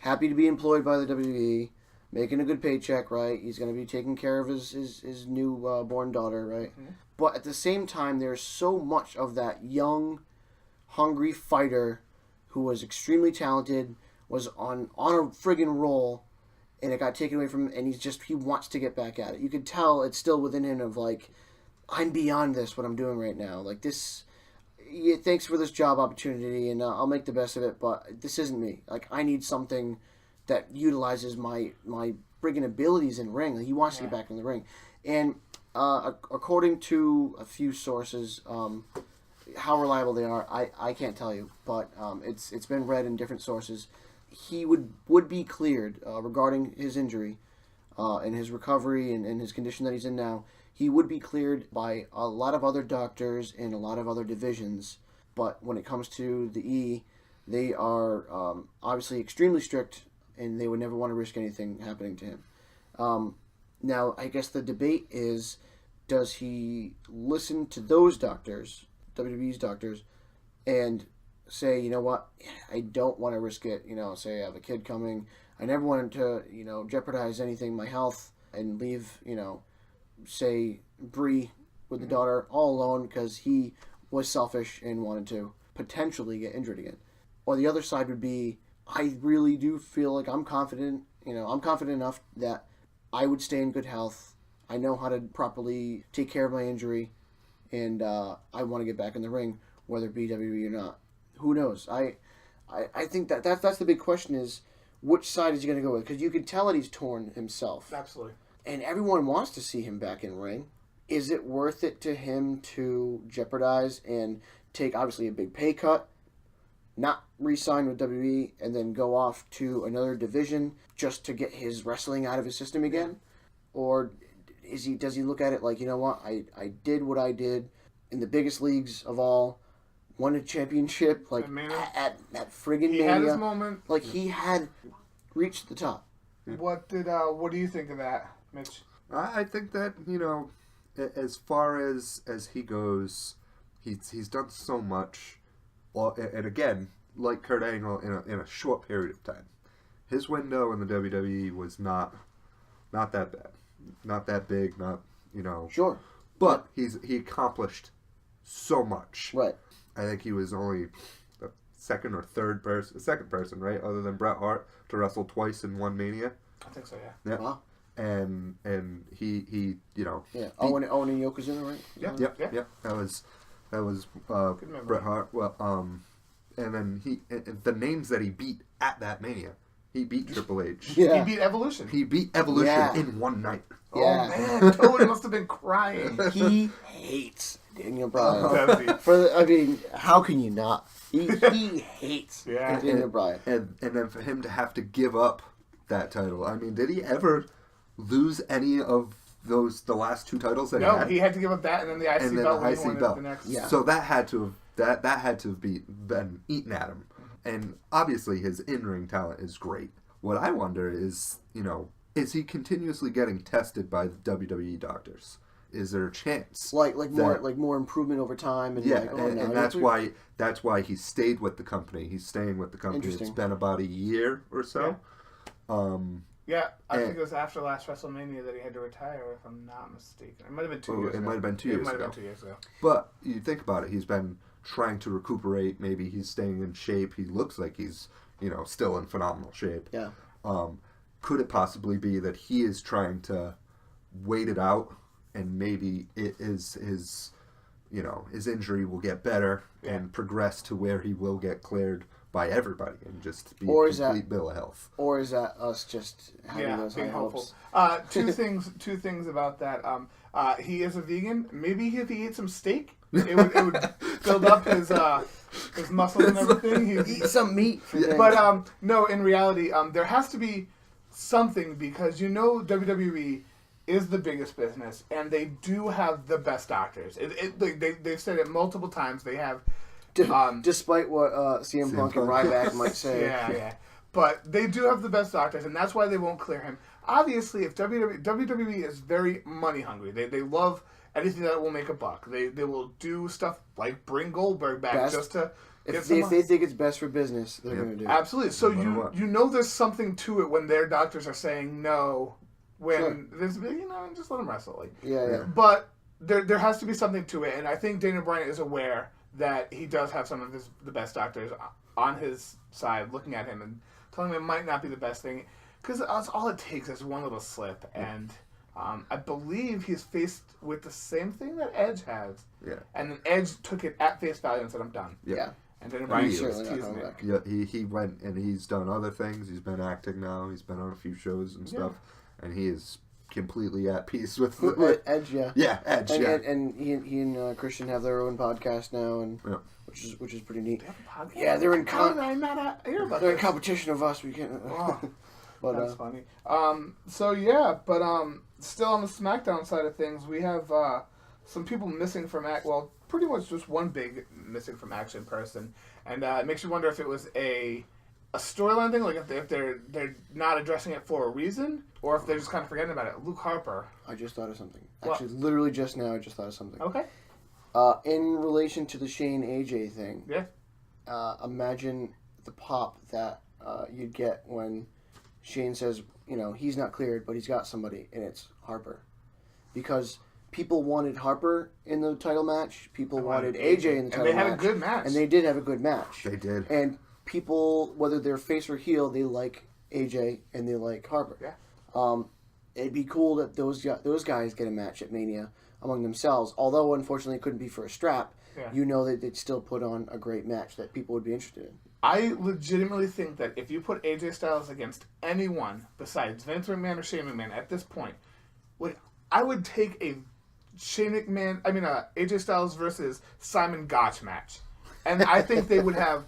Happy to be employed by the WWE, making a good paycheck, right? He's going to be taking care of his new born daughter, right? Mm-hmm. But at the same time, there's so much of that young, hungry fighter who was extremely talented, was on a friggin' roll, and it got taken away from him, and he wants to get back at it. You could tell it's still within him of, like, I'm beyond this, what I'm doing right now. Like, this, thanks for this job opportunity, and I'll make the best of it, but this isn't me. Like, I need something that utilizes my friggin' abilities in ring. Like, he wants to get back in the ring. And according to a few sources, how reliable they are, I can't tell you, but it's been read in different sources. He would be cleared regarding his injury and his recovery and his condition that he's in now. He would be cleared by a lot of other doctors in a lot of other divisions, but when it comes to the E, they are obviously extremely strict, and they would never want to risk anything happening to him. Now, I guess the debate is, does he listen to those doctors, WWE's doctors, and say, you know what, I don't want to risk it, say I have a kid coming, I never wanted to, jeopardize anything, my health, and leave, say, Brie with the daughter all alone because he was selfish and wanted to potentially get injured again. Or the other side would be, I really do feel like I'm confident, I'm confident enough that I would stay in good health, I know how to properly take care of my injury, and I want to get back in the ring, whether it be WWE or not. Who knows? I think that's the big question is, which side is he going to go with? Because you can tell that he's torn himself. Absolutely. And everyone wants to see him back in ring. Is it worth it to him to jeopardize and take, obviously, a big pay cut, not re-sign with WWE, and then go off to another division just to get his wrestling out of his system again? Or does he look at it like, you know what, I did what I did in the biggest leagues of all, won a championship like at friggin' Mania. He had his moment. Like he had reached the top. What do you think of that, Mitch? I think that, as far as he goes, he's done so much, and again, like Kurt Angle, in a short period of time. His window in the WWE was not that bad, not that big, Sure, but he accomplished so much. Right. I think he was only the second person, right, other than Bret Hart to wrestle twice in one Mania. I think so, yeah. Wow. And he Yeah. Owen and Yokozuna, right? Yeah. That was Bret Hart. Well, and then the names that he beat at that Mania. He beat Triple H. Yeah. He beat Evolution. In one night. Yeah. Oh man, Toad must have been crying. He hates Daniel Bryan. How can you not? He hates Daniel Bryan. And then for him to have to give up that title. I mean, did he ever lose any of the last two titles that he had? No, he had to give up that and then the IC belt when he won the next. Yeah. So that had to have been eaten at him. And obviously his in-ring talent is great. What I wonder is, is he continuously getting tested by the WWE doctors? Is there a chance? More improvement over time, and and that's why he stayed with the company. He's staying with the company. It's been about a year or so. Yeah. I think it was after last WrestleMania that he had to retire, if I'm not mistaken. It might have been 2 years ago. It might have been 2 years ago. It might have been 2 years ago. But you think about it, he's been trying to recuperate. Maybe he's staying in shape. He looks like he's, still in phenomenal shape. Yeah. Could it possibly be that he is trying to wait it out, and maybe his injury will get better and progress to where he will get cleared by everybody and just be a complete bill of health? Or is that us just having those high hopes? Two things about that. He is a vegan. Maybe if he ate some steak, it would build up his muscles and everything. Eat some meat. But no, in reality, there has to be something, because WWE is the biggest business, and they do have the best doctors. They've said it multiple times. They have, despite what CM Punk and Ryback might say. Yeah. But they do have the best doctors, and that's why they won't clear him. Obviously, if WWE is very money hungry, they love anything that will make a buck. They will do stuff like bring Goldberg back just to. If they think it's best for business, they're going to do it. Absolutely. So there's something to it when their doctors are saying no. When there's just let them wrestle. Yeah. But there has to be something to it, and I think Daniel Bryan is aware that he does have some of the best doctors on his side, looking at him and telling him it might not be the best thing, because all it takes is one little slip, and I believe he's faced with the same thing that Edge has. Yeah. And then Edge took it at face value and said, "I'm done." Yeah. And Daniel Bryan certainly teasing it. Yeah, he went and he's done other things. He's been acting now. He's been on a few shows and stuff. And he is completely at peace with Edge, Yeah, Edge, and he and Christian have their own podcast now, and which is pretty neat. They have a podcast? Yeah, they're in they're in competition of us. We can't. But, that's funny. Still on the SmackDown side of things, we have some people missing from pretty much just one big missing from action person, and it makes you wonder if it was a storyline thing, like if they're not addressing it for a reason, or if they're just kind of forgetting about it. Luke Harper. I just thought of something. Actually, literally just now, I just thought of something. Okay. In relation to the Shane AJ thing. Yeah. Imagine the pop that you'd get when Shane says, he's not cleared, but he's got somebody, and it's Harper, because people wanted Harper in the title match. People wanted AJ in the title match. And they had a good match. And they did have a good match. They did. And people, whether they're face or heel, they like AJ and they like Harper. Yeah. It'd be cool that those guys get a match at Mania among themselves. Although, unfortunately, it couldn't be for a strap. Yeah. That they'd still put on a great match that people would be interested in. I legitimately think that if you put AJ Styles against anyone besides Vince McMahon or Shane McMahon at this point, I would take a AJ Styles versus Simon Gotch match. And I think they would have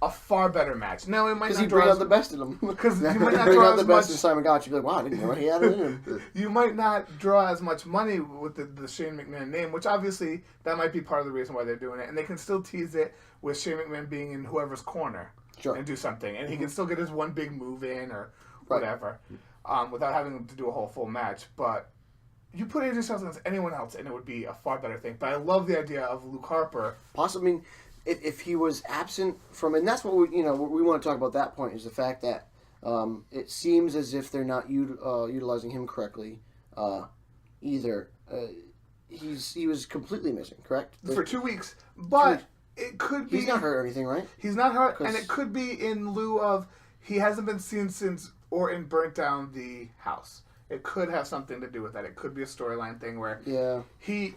a far better match. Now, it might Because not he bring draw out the best in him. Because you might not bring draw out the as best much. in Simon Gotch. You'd be like, wow, I didn't know he had it in him. You might not draw as much money with the Shane McMahon name, which obviously that might be part of the reason why they're doing it. And they can still tease it with Shane McMahon being in whoever's corner and do something. And he can still get his one big move in or whatever without having to do a whole full match. But you put AJ Styles against anyone else and it would be a far better thing. But I love the idea of Luke Harper. Possibly, I mean, if he was absent from, and that's what we want to talk about. That point is the fact that it seems as if they're not utilizing him correctly either. He was completely missing, correct? For 2 weeks, but it could be he's not hurt or anything, right? He's not hurt, and it could be in lieu of he hasn't been seen since Orton burnt down the house. It could have something to do with that. It could be a storyline thing where he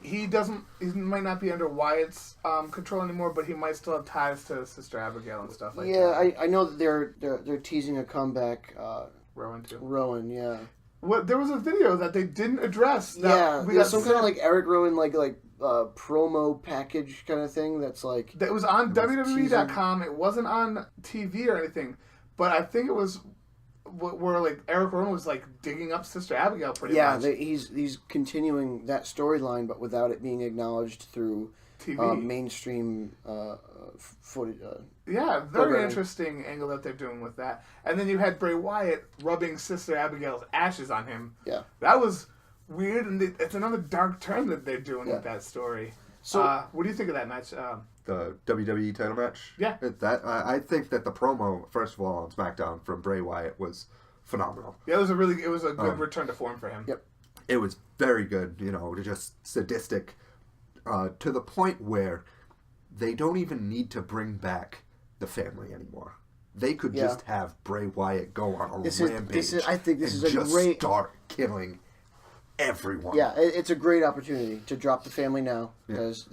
might not be under Wyatt's control anymore, but he might still have ties to Sister Abigail and stuff like that. Yeah, I know that they're teasing a comeback. Rowan too. Rowan, yeah. There was a video that they didn't address. We got some kind of like Eric Rowan like promo package kind of thing that's like that was on WWE.com. It wasn't on TV or anything, but I think it was where like Eric Rowan was like digging up Sister Abigail pretty much. Yeah, he's continuing that storyline, but without it being acknowledged through TV mainstream footage. Yeah, very interesting angle that they're doing with that. And then you had Bray Wyatt rubbing Sister Abigail's ashes on him. Yeah, that was weird, and it's another dark turn that they're doing with that story. So, what do you think of that match? The WWE title match? Yeah. I think that the promo, first of all, on SmackDown from Bray Wyatt was phenomenal. Yeah, it was a good return to form for him. Yep. It was very good, just sadistic, to the point where they don't even need to bring back the family anymore. They could just have Bray Wyatt go on a rampage. I think this is a just great start killing everyone. Yeah, it's a great opportunity to drop the family now because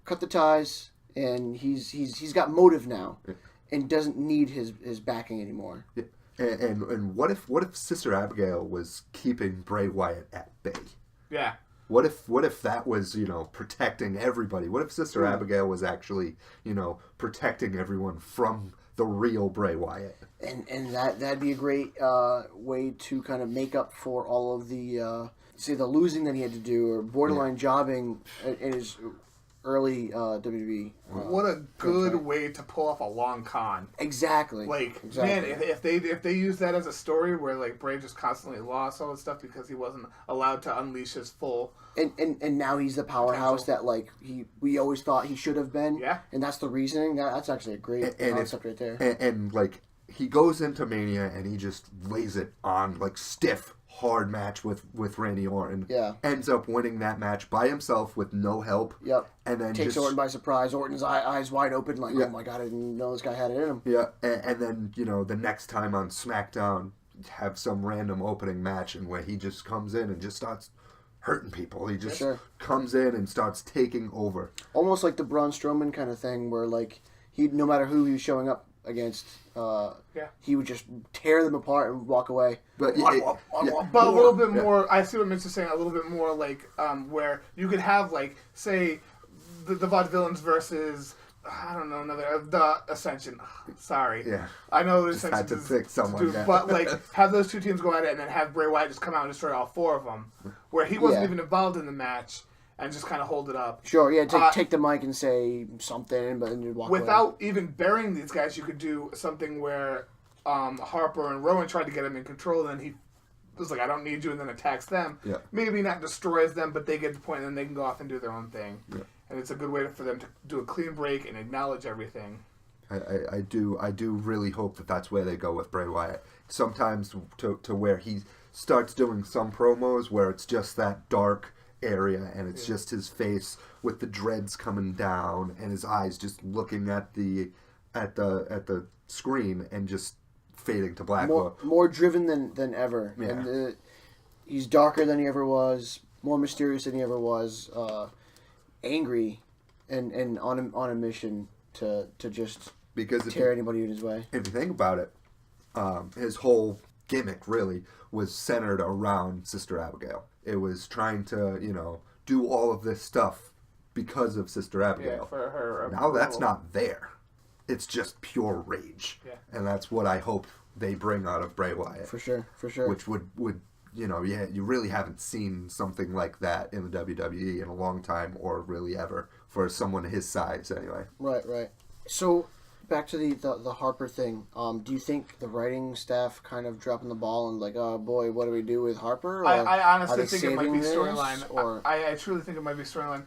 cut the ties, and he's got motive now, and doesn't need his backing anymore. Yeah. And what if Sister Abigail was keeping Bray Wyatt at bay? Yeah. What if that was protecting everybody? What if Sister Abigail was actually protecting everyone from the real Bray Wyatt? And that'd be a great way to kind of make up for all of the the losing that he had to do or borderline jobbing in his early WWE. What a good way to pull off a long con. Exactly. Man, if they use that as a story where like Bray just constantly lost all this stuff because he wasn't allowed to unleash his full and now he's the powerhouse that we always thought he should have been. Yeah. And that's the reasoning. That's actually a great concept right there. And he goes into Mania and he just lays it on stiff, hard match with Randy Orton. Yeah. Ends up winning that match by himself with no help. Yep. And then takes Orton by surprise. Orton's eyes wide open oh my God, I didn't know this guy had it in him. Yeah. And then, the next time on SmackDown, have some random opening match and where he just comes in and just starts hurting people. He just comes in and starts taking over. Almost like the Braun Strowman kind of thing where he no matter who he was showing up against, he would just tear them apart and walk away. But a little bit more. I see what Mitch is saying. A little bit more where you could have say the Vaudevillains versus I don't know the Ascension. Sorry, I know the Ascension. Had to pick someone, but have those two teams go at it and then have Bray Wyatt just come out and destroy all four of them, where he wasn't even involved in the match. And just kind of hold it up. Sure, yeah. Take the mic and say something, but then you walk without away. even burying these guys, you could do something where Harper and Rowan tried to get him in control, and he was like, "I don't need you," and then attacks them. Yeah. Maybe not destroys them, but they get the point, and then they can go off and do their own thing. Yeah. And it's a good way for them to do a clean break and acknowledge everything. I do really hope that that's where they go with Bray Wyatt. Sometimes to where he starts doing some promos where it's just that dark area and it's just his face with the dreads coming down and his eyes just looking at the screen and just fading to black. More driven than ever. Yeah. And he's darker than he ever was, more mysterious than he ever was, angry and on a mission to just tear anybody in his way. If you think about it, his whole gimmick really was centered around Sister Abigail. It was trying to, do all of this stuff because of Sister Abigail. Yeah, for her. Now that's not there. it's just pure rage. Yeah. And that's what I hope they bring out of Bray Wyatt. For sure. Which would you really haven't seen something like that in the WWE in a long time, or really ever, for someone his size anyway. Right. So, back to the Harper thing. Do you think the writing staff kind of dropping the ball and like, oh boy, what do we do with Harper? Or I honestly think it might be storyline. Or I truly think it might be storyline.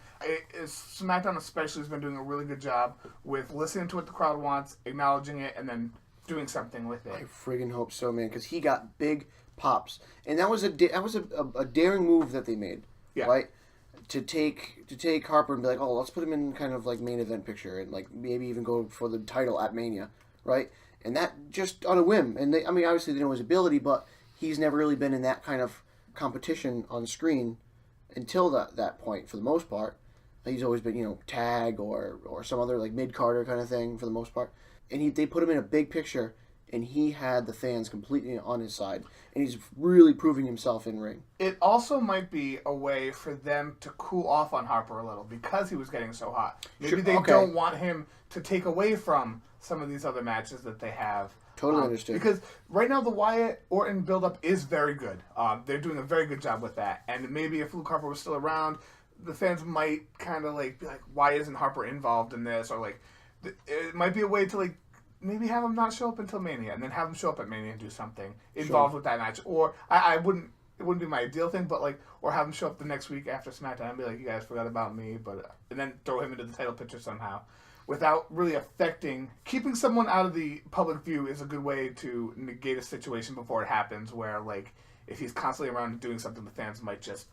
SmackDown especially has been doing a really good job with listening to what the crowd wants, acknowledging it, and then doing something with it. I friggin' hope so, man, because he got big pops, and that was a daring move that they made, right? To take Harper and be like, oh, let's put him in kind of like main event picture, and like maybe even go for the title at Mania, right? And that just on a whim. And obviously they know his ability, but he's never really been in that kind of competition on screen until that point. For the most part, he's always been tag or some other like mid-carder kind of thing for the most part. And they put him in a big picture, and he had the fans completely on his side. And he's really proving himself in ring. It also might be a way for them to cool off on Harper a little because he was getting so hot. Maybe they don't want him to take away from some of these other matches that they have. Totally understood. Because right now the Wyatt Orton buildup is very good. They're doing a very good job with that. And maybe if Luke Harper was still around, the fans might kind of like be like, why isn't Harper involved in this? Or like, it might be a way to like, maybe have him not show up until Mania, and then have him show up at Mania and do something involved with that match. Or it wouldn't be my ideal thing, but like, or have him show up the next week after SmackDown and be like, you guys forgot about me, and then throw him into the title picture somehow, without really affecting. Keeping someone out of the public view is a good way to negate a situation before it happens, where like, if he's constantly around and doing something, the fans might just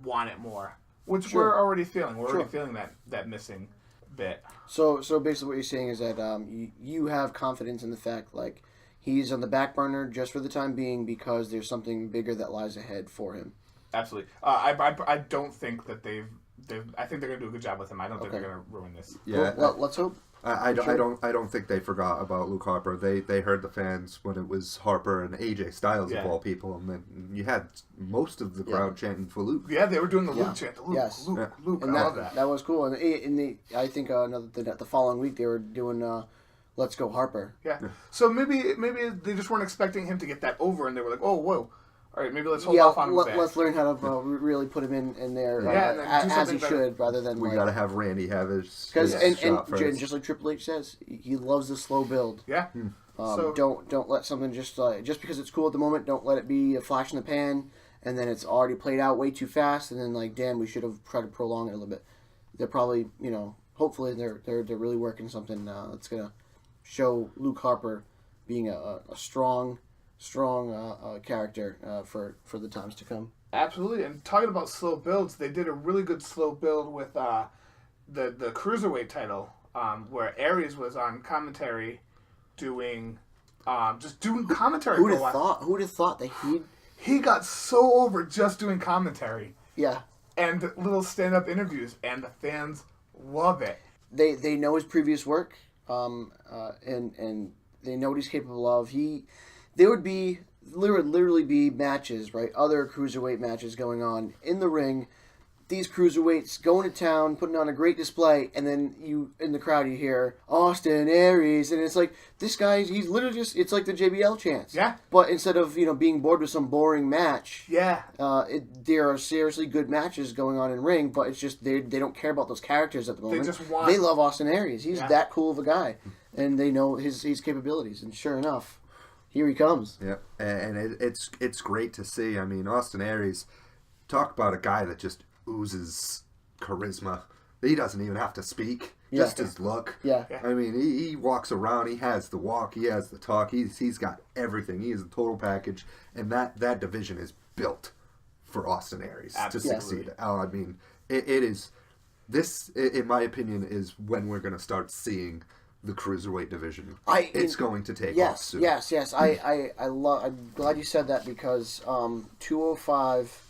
want it more, which we're already feeling. We're already feeling that missing bit. So basically what you're saying is that you have confidence in the fact like he's on the back burner just for the time being because there's something bigger that lies ahead for him. Absolutely. I don't think that I think they're gonna do a good job with him. I don't think they're gonna ruin this. Yeah. Well, let's hope. I don't think they forgot about Luke Harper. They heard the fans when it was Harper and AJ Styles of all people, and then you had most of the crowd chanting for Luke. Yeah, they were doing the Luke chant. Luke. And I love that. That was cool. And I think the following week they were doing Let's Go Harper. Yeah. So maybe they just weren't expecting him to get that over, and they were like, oh, whoa. All right, maybe let's hold off on him. Let's learn how to really put him in there as he should, rather than we gotta have Randy have his and just like Triple H says, he loves the slow build. Yeah. So don't let something just because it's cool at the moment. Don't let it be a flash in the pan, and then it's already played out way too fast, and then like, damn, we should have tried to prolong it a little bit. They're probably hopefully they're really working something that's gonna show Luke Harper being a strong character for the times to come. Absolutely. And talking about slow builds, they did a really good slow build with the Cruiserweight title, where Aries was on commentary doing commentary. Who'd have thought that he got so over just doing commentary. Yeah. And little stand-up interviews, and the fans love it. They know his previous work, and they know what he's capable of. There would literally be matches, right? Other cruiserweight matches going on in the ring. These cruiserweights going to town, putting on a great display, and then in the crowd you hear Austin Aries, and it's like this guy. He's literally it's like the JBL chants. Yeah. But instead of being bored with some boring match, yeah, there are seriously good matches going on in ring, but it's just they don't care about those characters at the moment. They love Austin Aries. He's that cool of a guy, and they know his capabilities. And sure enough, here he comes. Yeah, and it's great to see. I mean, Austin Aries, talk about a guy that just oozes charisma. He doesn't even have to speak. Just his look. Yeah. I mean, he walks around. He has the walk. He has the talk. He's got everything. He is the total package. And that division is built for Austin Aries to succeed. I mean, it is. This, in my opinion, is when we're going to start seeing the cruiserweight division. It's going to take off soon. Yes. I'm glad you said that because 205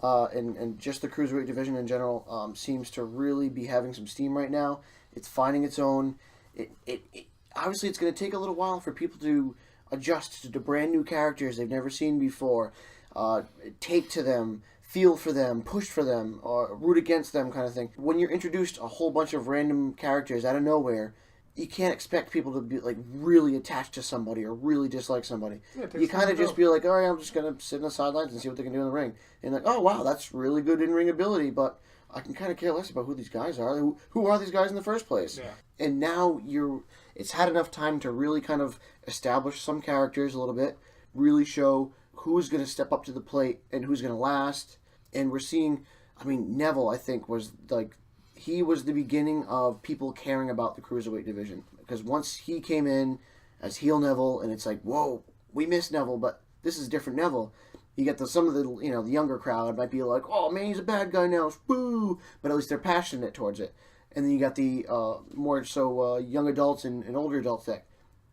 and just the cruiserweight division in general seems to really be having some steam right now. It's finding its own. It obviously it's going to take a little while for people to adjust to the brand new characters they've never seen before. Take to them, feel for them, push for them, or root against them, kind of thing. When you're introduced a whole bunch of random characters out of nowhere, you can't expect people to be like really attached to somebody or really dislike somebody. Yeah, You kind of just be like, all right, I'm just gonna sit in the sidelines and see what they can do in the ring, and like, oh wow, that's really good in ring ability, but I can kind of care less about who these guys are. Who are these guys in the first place? Yeah. And now it's had enough time to really kind of establish some characters a little bit, really show who's going to step up to the plate and who's going to last. And we're seeing, I mean, Neville, I think, was like, he was the beginning of people caring about the Cruiserweight division. Because once he came in as heel Neville, and it's like, whoa, we miss Neville, but this is different Neville. You get some of the, the younger crowd might be like, oh man, he's a bad guy now, boo! But at least they're passionate towards it. And then you got the more so young adults and older adults that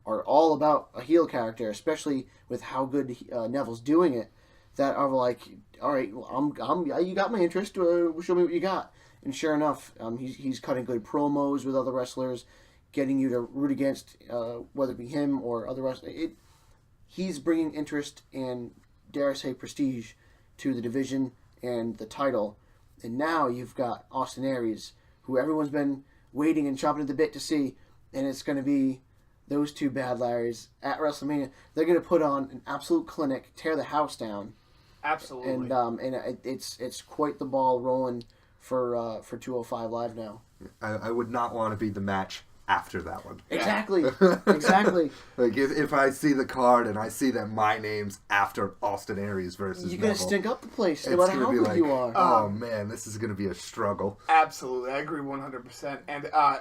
are all about a heel character, especially with how good Neville's doing it, that are like, all right, you got my interest, show me what you got. And sure enough, he's cutting good promos with other wrestlers, getting you to root against, whether it be him or other wrestlers. He's bringing interest and, dare I say, prestige to the division and the title. And now you've got Austin Aries, who everyone's been waiting and chomping at the bit to see, and it's going to be those two bad Larrys at WrestleMania. They're going to put on an absolute clinic, tear the house down. Absolutely. And it's quite the ball rolling for 205 Live now. I would not want to be the match after that one. Exactly. Exactly. Like, if I see the card and I see that my name's after Austin Aries versus You're going to Neville, stink up the place, no it's matter gonna how be good like, you are. oh man, this is going to be a struggle. Absolutely. I agree 100%. And I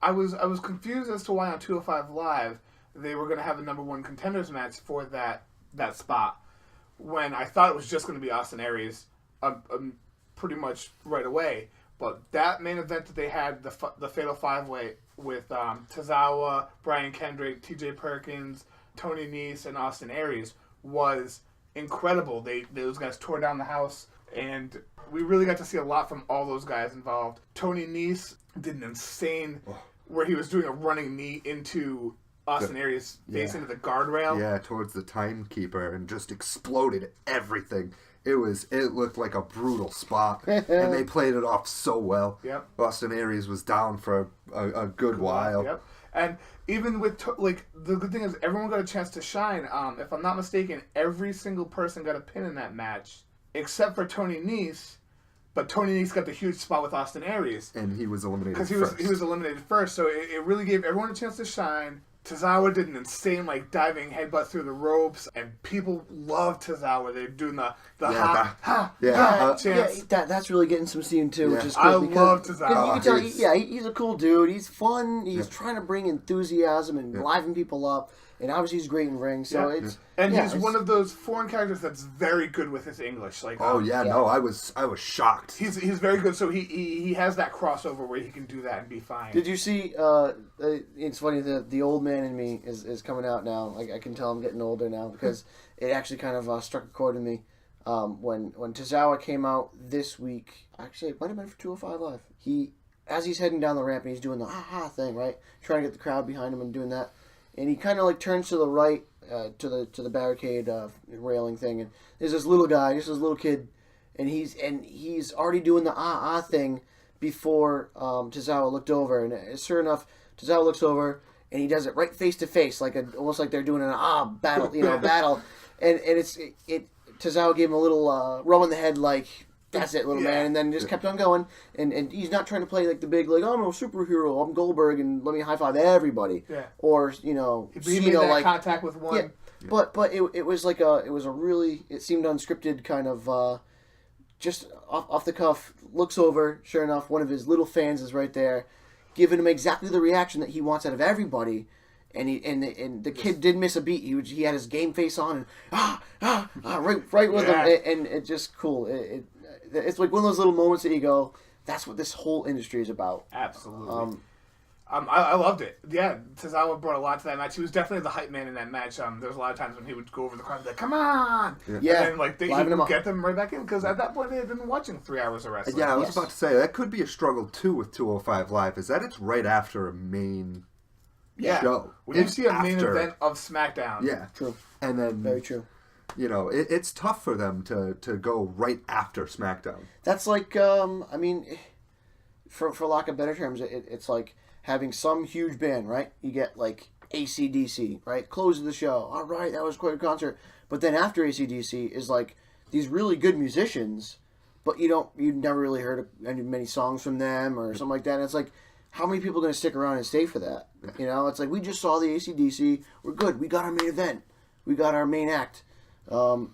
was confused as to why on 205 Live they were going to have a number one contenders match for that spot, when I thought it was just going to be Austin Aries pretty much right away. But that main event that they had, the Fatal 5-Way with Tozawa, Brian Kendrick, TJ Perkins, Tony Nese, and Austin Aries, was incredible. Those guys tore down the house, and we really got to see a lot from all those guys involved. Tony Nese did an insane, where he was doing a running knee into Austin Aries' face into the guardrail. Yeah, towards the timekeeper, and just exploded everything. It looked like a brutal spot, and they played it off so well. Yep. Austin Aries was down for a good while. Yep. And even with, the good thing is everyone got a chance to shine. If I'm not mistaken, every single person got a pin in that match, except for Tony Nese. But Tony Nese got the huge spot with Austin Aries. And he was eliminated because he was eliminated first, so it really gave everyone a chance to shine. Tozawa did an insane diving headbutt through the ropes, and people love Tozawa. They're doing the chance. That's really getting some steam too, which is good. I love Tozawa. You can tell, he's a cool dude. He's fun. He's trying to bring enthusiasm and liven people up. And obviously he's great in ring, so he's one of those foreign characters that's very good with his English. No, I was shocked. He's very good, so he has that crossover where he can do that and be fine. Did you see? It's funny, the old man in me is coming out now. I can tell I'm getting older now, because it actually kind of struck a chord in me when Tozawa came out this week. Actually, it might have been for 205 Live. As he's heading down the ramp and he's doing the thing, right, trying to get the crowd behind him and doing that. And he kind of turns to the right, to the barricade railing thing, and there's this little guy, just this little kid, and he's already doing the thing before Tozawa looked over, and sure enough, Tozawa looks over and he does it right face to face, almost like they're doing an battle, battle, and Tozawa gave him a little rub on the head, that's it, little man, and then just kept on going, and he's not trying to play the big, I'm a superhero, I'm Goldberg, and let me high five everybody, or he made that contact with one. But it was it seemed unscripted, kind of just off the cuff. Looks over, sure enough, one of his little fans is right there, giving him exactly the reaction that he wants out of everybody. And the kid didn't miss a beat. He had his game face on, and right with him, and it's just cool. It's like one of those little moments that you go, that's what this whole industry is about. Absolutely. I loved it. Yeah, Tozawa brought a lot to that match. He was definitely the hype man in that match. There was a lot of times when he would go over the crowd and be like, come on! Yeah. And then he would get them right back in, because at that point they had been watching 3 hours of wrestling. Yeah, I was about to say, that could be a struggle too with 205 Live, is that it's right after a main show. When you see a main event of SmackDown. Yeah. True. And then... Very true. It's tough for them to go right after SmackDown. That's for lack of better terms, it's like having some huge band, right? You get like AC/DC, right? Close of the show. All right, that was quite a concert. But then after AC/DC is like these really good musicians, but you never really heard many songs from them or something like that. And it's like, how many people are going to stick around and stay for that? You know, it's like, we just saw the AC/DC. We're good. We got our main event. We got our main act. I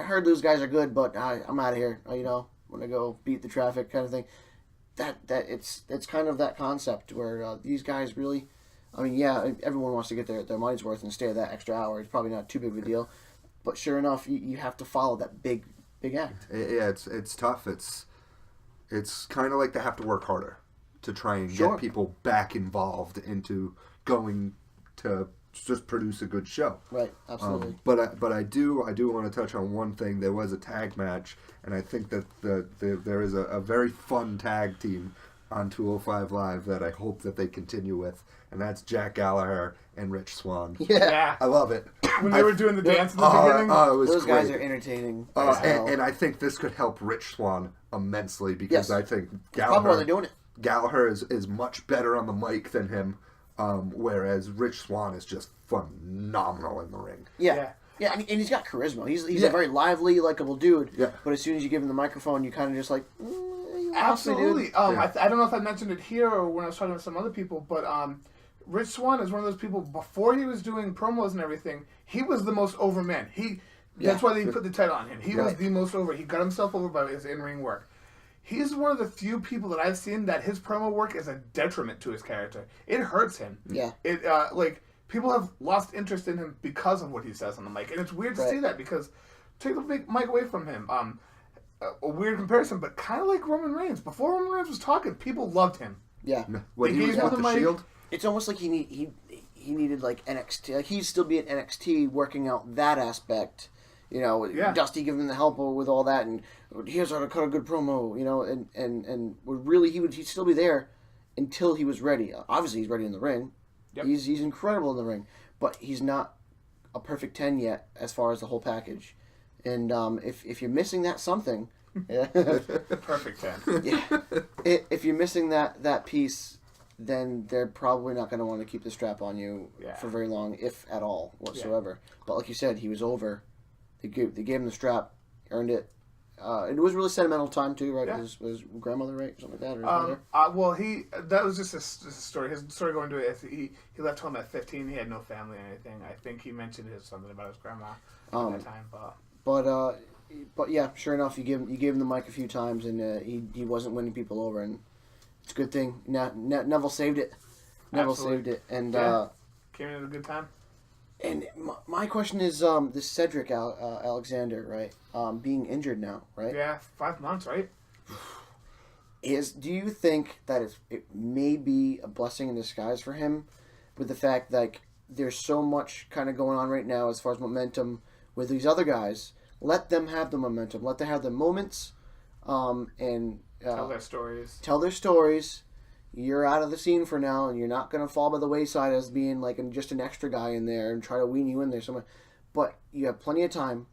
heard those guys are good, but I'm out of here. Want to go beat the traffic kind of thing. It's kind of that concept where these guys really, everyone wants to get their money's worth and stay that extra hour. It's probably not too big of a deal, but sure enough, you have to follow that big act. Yeah, it's tough. It's kind of like they have to work harder to try and get people back involved into going to just produce a good show. Right, absolutely. But I do want to touch on one thing. There was a tag match, and I think that there is a very fun tag team on 205 Live that I hope that they continue with, and that's Jack Gallagher and Rich Swann. Yeah. I love it. When they were doing the dance at the beginning. It was those great. guys are entertaining. And I think this could help Rich Swann immensely because I think Probably why they're doing it. Gallagher is much better on the mic than him, whereas Rich Swann is just phenomenal in the ring. Yeah, and he's got charisma. He's a very lively, likable dude. Yeah. But as soon as you give him the microphone, you kind of just like, Absolutely. Dude. I don't know if I mentioned it here or when I was talking to some other people, but Rich Swann is one of those people, before he was doing promos and everything, he was the most over man. That's why they put the title on him. He was the most over. He got himself over by his in-ring work. He's one of the few people that I've seen that his promo work is a detriment to his character. It hurts him. Yeah. People have lost interest in him because of what he says on the mic, and it's weird to see that because take the mic away from him. A weird comparison, but kind of like Roman Reigns. Before Roman Reigns was talking, people loved him. Yeah. When he was with the Shield? It's almost like he needed like NXT. Like he'd still be at NXT working out that aspect. Dusty giving him the help with all that, and here's how to cut a good promo. And really he'd still be there until he was ready. Obviously, he's ready in the ring. Yep. He's incredible in the ring, but he's not a perfect 10 yet as far as the whole package. And if you're missing that something, perfect 10. Yeah, if you're missing that piece, then they're probably not going to want to keep the strap on you for very long, if at all whatsoever. Yeah. But like you said, he was over. They gave him the strap, earned it. It was really sentimental time too, right? Yeah. Was grandmother, right? Something like that, or that was just a story. His story going to it, he left home at 15. He had no family or anything. I think he mentioned something about his grandma at that time. But yeah, sure enough, you gave him the mic a few times, and he wasn't winning people over, and it's a good thing. Neville saved it. Neville saved it, and came in at a good time. And my question is, this Cedric Alexander, right? Being injured now, right? Yeah, 5 months, right? Do you think that it may be a blessing in disguise for him, with the fact that there's so much kind of going on right now as far as momentum with these other guys? Let them have the momentum. Let them have the moments, and tell their stories. Tell their stories. You're out of the scene for now, and you're not going to fall by the wayside as being like just an extra guy in there and try to wean you in there somewhere. But you have plenty of time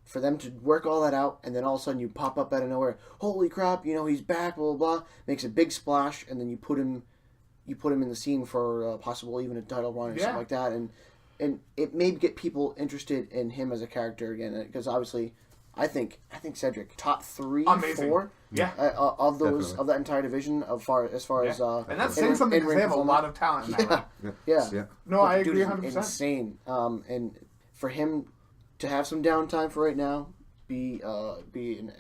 for them to work all that out, and then all of a sudden you pop up out of nowhere. Holy crap! He's back. Blah blah blah. Makes a big splash, and then you put him in the scene for possible even a title run or something like that, and it may get people interested in him as a character again, because obviously, I think Cedric top 3, amazing. 4. Yeah, of that entire division as far as and that's saying something because they have a lot of talent in that way. Yeah. No, I agree 100%. Insane. And for him to have some downtime for right now, be in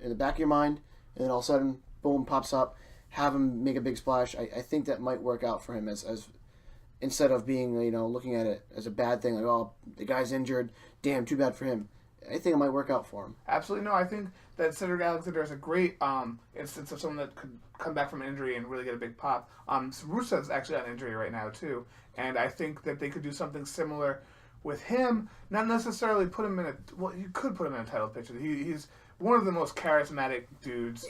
the back of your mind, and then all of a sudden, boom, pops up, have him make a big splash. I think that might work out for him as instead of being looking at it as a bad thing, like, oh, the guy's injured, damn, too bad for him. I think it might work out for him. Absolutely. No, I think that Cedric Alexander is a great instance of someone that could come back from injury and really get a big pop. Rusev's actually on injury right now, too. And I think that they could do something similar with him. Not necessarily put him in you could put him in a title picture. He's one of the most charismatic dudes.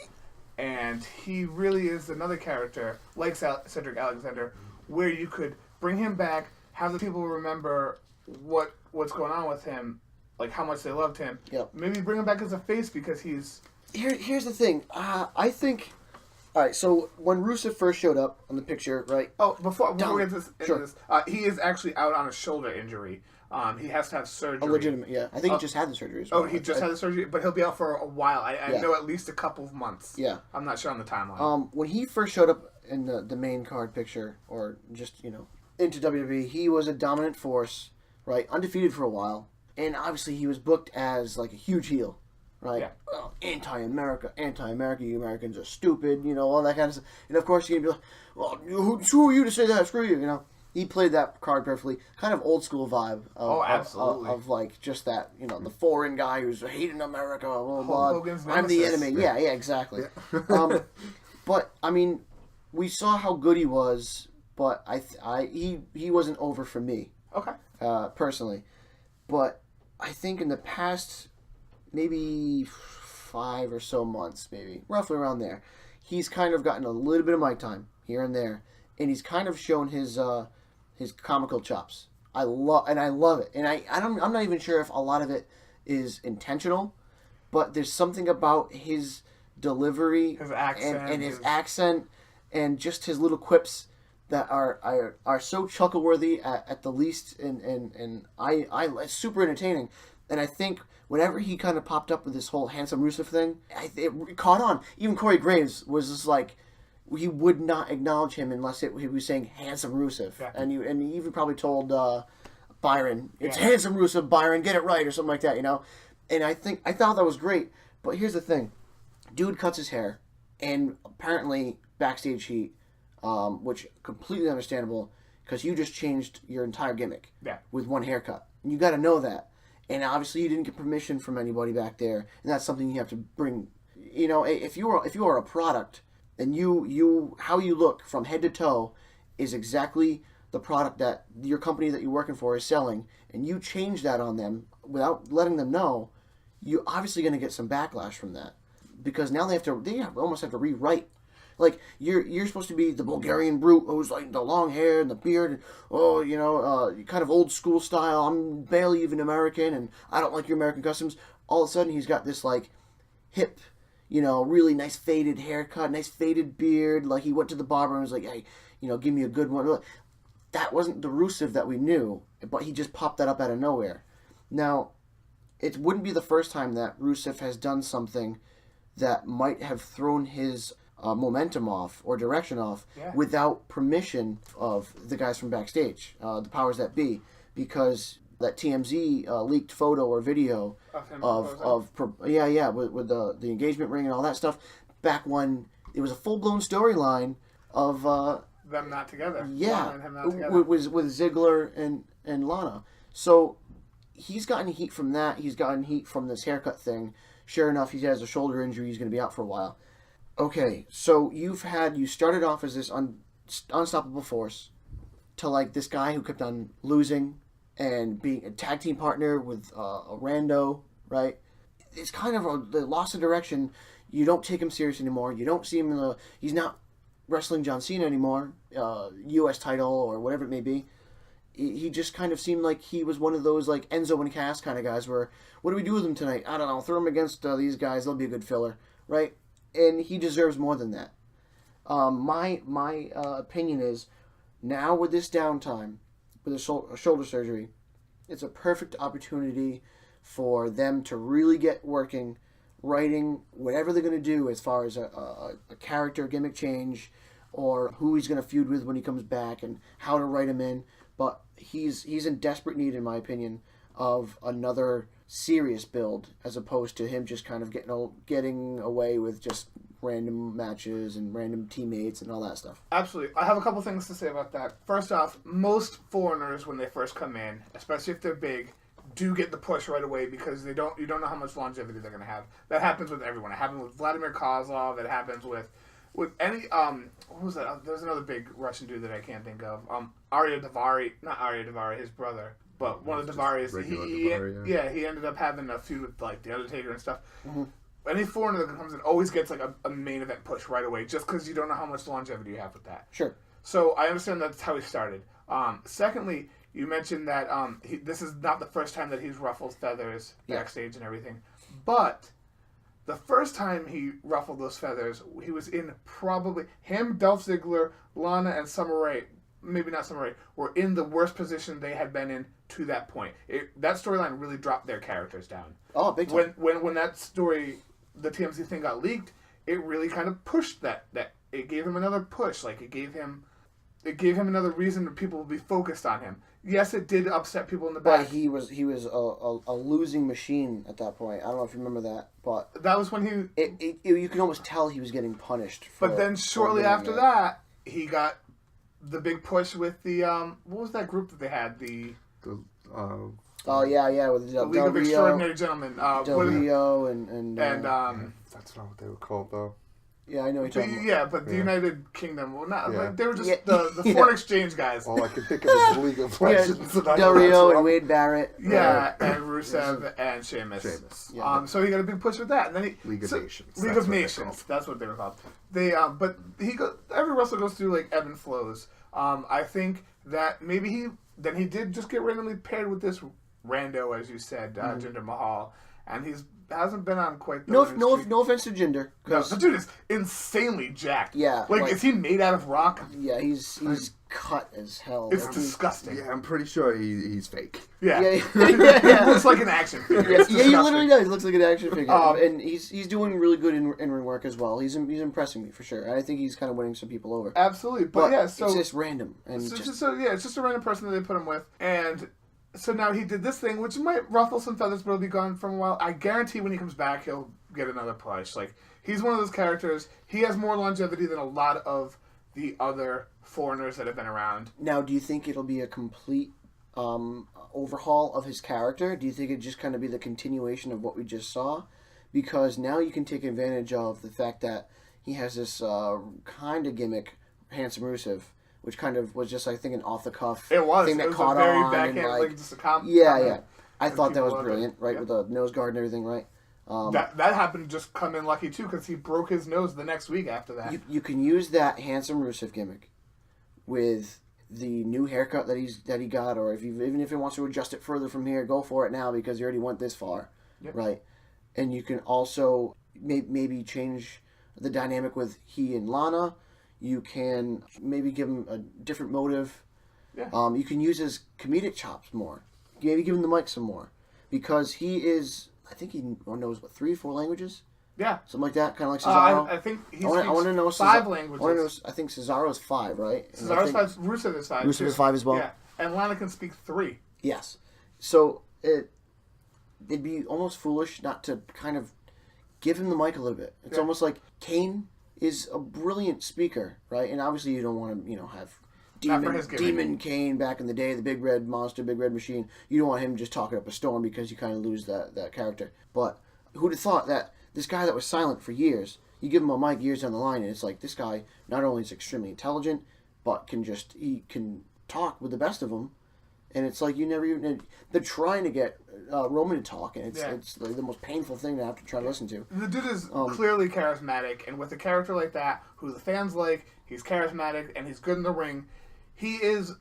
And he really is another character, like Cedric Alexander, where you could bring him back, have the people remember what's going on with him, like how much they loved him. Yep. Maybe bring him back as a face because he's... Here's the thing. I think All right, so when Rusev first showed up on the picture, right? Oh, before we get into Sure. this, he is actually out on a shoulder injury. He has to have surgery. A legitimate, yeah. I think he just had the surgery as well. Oh, he just had the surgery, but he'll be out for a while. I know at least a couple of months. Yeah. I'm not sure on the timeline. When he first showed up in the main card picture, or just, into WWE, he was a dominant force, right? Undefeated for a while. And obviously he was booked as, like, a huge heel, right? Yeah. Oh, anti-America, you Americans are stupid, all that kind of stuff. And, of course, you're going to be like, well, who are you to say that? Screw you, He played that card perfectly. Kind of old school vibe. Absolutely. Of like, just that, the foreign guy who's hating America, blah, blah, blah. Hogan's I'm the nemesis. enemy. Yeah, exactly. Yeah. But, I mean, we saw how good he was, but he wasn't over for me. Okay. Personally. But I think in the past, maybe 5 or so months, maybe, roughly around there, he's kind of gotten a little bit of mic time here and there, and he's kind of shown his comical chops. I love it, and I'm not even sure if a lot of it is intentional, but there's something about his delivery, his accent, and his accent, and just his little quips that are so chuckle worthy at the least, and it's super entertaining. And I think whenever he kind of popped up with this whole handsome Rusev thing, it caught on. Even Corey Graves was just like, he would not acknowledge him unless he was saying handsome Rusev. Yeah. And he even probably told Byron, it's handsome Rusev, Byron, get it right, or something like that, And I thought that was great. But here's the thing. Dude cuts his hair, and apparently backstage heat, which completely understandable, because you just changed your entire gimmick with one haircut. And you got to know that. And obviously you didn't get permission from anybody back there, and that's something you have to bring. If you are a product, then how you look from head to toe is exactly the product that your company that you're working for is selling, and you change that on them without letting them know, you're obviously going to get some backlash from that, because now they almost have to rewrite. Like, you're supposed to be the Bulgarian brute who's like the long hair and the beard, and, kind of old school style. I'm barely even American, and I don't like your American customs. All of a sudden, he's got this like hip, really nice faded haircut, nice faded beard. Like, he went to the barber and was like, hey, give me a good one. That wasn't the Rusev that we knew, but he just popped that up out of nowhere. Now, it wouldn't be the first time that Rusev has done something that might have thrown his momentum off or direction off without permission of the guys from backstage, the powers that be, because that TMZ leaked photo or video with the engagement ring and all that stuff back when it was a full-blown storyline of them not together. Yeah, and him not together. with Ziggler and Lana. So he's gotten heat from that. He's gotten heat from this haircut thing. Sure enough, he has a shoulder injury. He's going to be out for a while. Okay, so you started off as this unstoppable force to like this guy who kept on losing and being a tag team partner with a rando, right? It's kind of the loss of direction. You don't take him serious anymore. You don't see him he's not wrestling John Cena anymore, U.S. title or whatever it may be. He just kind of seemed like he was one of those like Enzo and Cass kind of guys where, what do we do with him tonight? I don't know. Throw him against these guys. They'll be a good filler, right? And he deserves more than that. My opinion is, now with this downtime, with the shoulder surgery, it's a perfect opportunity for them to really get working, writing whatever they're going to do as far as a character gimmick change, or who he's going to feud with when he comes back, and how to write him in. But he's in desperate need, in my opinion, of another serious build, as opposed to him just kind of getting away with just random matches and random teammates and all that stuff. Absolutely. I have a couple things to say about that. First off, most foreigners, when they first come in, especially if they're big, do get the push right away because you don't know how much longevity they're going to have. That happens with everyone. It happened with Vladimir Kozlov. It happens with any what was that? There's another big Russian dude that I can't think of. Arya Davari, not Arya Davari, his brother. But one of the Davaris, he ended up having a feud with like the Undertaker and stuff. Mm-hmm. Any foreigner that comes in always gets like a main event push right away, just because you don't know how much longevity you have with that. Sure. So I understand that's how he started. Secondly, you mentioned that this is not the first time that he's ruffled feathers backstage and everything, but The first time he ruffled those feathers, he was in probably him, Dolph Ziggler, Lana, and Summer Rae. Maybe not Summer Rae, were in the worst position they had been in to that point. That storyline really dropped their characters down. Oh, big time. When that story, the TMZ thing got leaked, it really kind of pushed that. It gave him another push. Like it gave him another reason that people would be focused on him. Yes, it did upset people in the back. But he was a losing machine at that point. I don't know if you remember that, but that was when you can almost tell he was getting punished. But then shortly after that, he got the big push with the what was that group that they had? With with the League of Extraordinary Gentlemen. Del Rio and that's not what they were called though. Yeah, I know what you're talking about. Yeah, but the United Kingdom, well, not like they were just the foreign exchange guys. All I can think of is the League of Legends. Del Rio and Wade Barrett. Yeah, and Rusev and Sheamus. Yeah. So he got a big push with that, and then League of Nations. League of Nations. That's what they were called. But every wrestler goes through like ebb and flows. I think that maybe he did just get randomly paired with this rando, as you said, Jinder Mahal, and he's hasn't been on quite the no offense to Jinder. No, the dude is insanely jacked. Yeah. Like, is he made out of rock? Yeah, he's cut as hell. It's disgusting. Yeah, I'm pretty sure he's fake. Yeah. Yeah. He looks like an action figure. Yeah, he literally does. He looks like an action figure. And he's doing really good in ring work as well. He's impressing me for sure. I think he's kind of winning some people over. Absolutely. But yeah, so it's just random. And it's just a random person that they put him with. And so now he did this thing, which might ruffle some feathers, but he'll be gone for a while. I guarantee when he comes back, he'll get another push. Like, he's one of those characters. He has more longevity than a lot of the other foreigners that have been around. Now, do you think it'll be a complete overhaul of his character? Do you think it'd just kind of be the continuation of what we just saw? Because now you can take advantage of the fact that he has this kind of gimmick, Handsome Rusev, which kind of was just, I think, an off-the-cuff thing that caught very on. Backhand, like just a comment. Yeah. I thought that was brilliant, right, with the nose guard and everything, right? That happened to just come in lucky, too, because he broke his nose the next week after that. You can use that Handsome Rusev gimmick with the new haircut that he got, or even if he wants to adjust it further from here, go for it now because you already went this far, right? And you can also maybe change the dynamic with he and Lana. You can maybe give him a different motive. Yeah. You can use his comedic chops more. Maybe give him the mic some more. Because he is, I think he knows, 3 or 4 languages? Yeah. Something like that, kind of like Cesaro. I think he I want to know 5 languages. I think Cesaro's 5, right? Cesaro's 5, Rusev is 5. Rusev is 5 as well? Yeah. And Lana can speak 3. Yes. So it'd be almost foolish not to kind of give him the mic a little bit. It's almost like Kane is a brilliant speaker, right? And obviously you don't want to, have Demon Kane back in the day, the big red monster, big red machine. You don't want him just talking up a storm because you kind of lose that character. But who'd have thought that this guy that was silent for years, you give him a mic years down the line, and it's like this guy not only is extremely intelligent, but he can talk with the best of them. And it's like they're trying to get Roman to talk, and it's like the most painful thing to have to try to listen to. The dude is clearly charismatic, and with a character like that, who the fans like, he's charismatic, and he's good in the ring. He is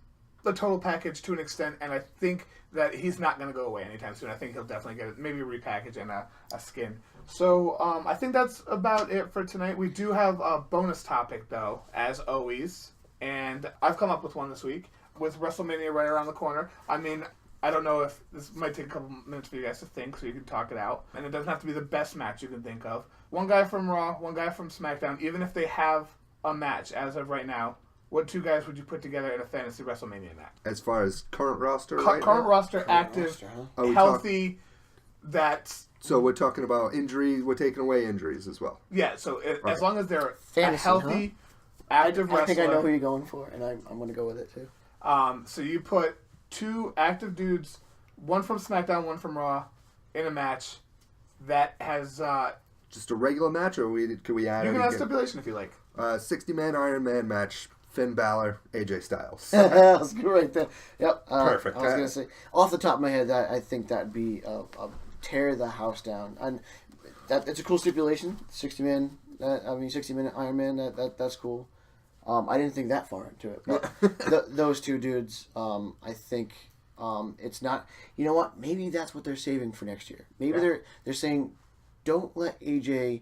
the total package to an extent, and I think that he's not going to go away anytime soon. I think he'll definitely get maybe a repackage and a skin. So I think that's about it for tonight. We do have a bonus topic, though, as always, and I've come up with one this week. With WrestleMania right around the corner. I mean, I don't know if this might take a couple minutes for you guys to think so you can talk it out. And it doesn't have to be the best match you can think of. One guy from Raw, one guy from SmackDown, even if they have a match as of right now, what 2 guys would you put together in a fantasy WrestleMania match? As far as current roster, current roster, active, healthy, that's... So we're talking about injuries, we're taking away injuries as well. Yeah, so as long as they're fantasy, a healthy, active wrestler... I think I know who you're going for, and I'm going to go with it too. So you put 2 active dudes, one from SmackDown, one from Raw, in a match that has... just a regular match, or could we add... You can add stipulation if you like. 60-man Iron Man match, Finn Balor, AJ Styles. That's good right there. Yep. Perfect. I was going to say, off the top of my head, I think that'd be a tear the house down. And it's a cool stipulation, 60-man Iron Man, that's cool. I didn't think that far into it, but those 2 dudes, I think it's not. You know what? Maybe that's what they're saving for next year. Maybe they're saying don't let AJ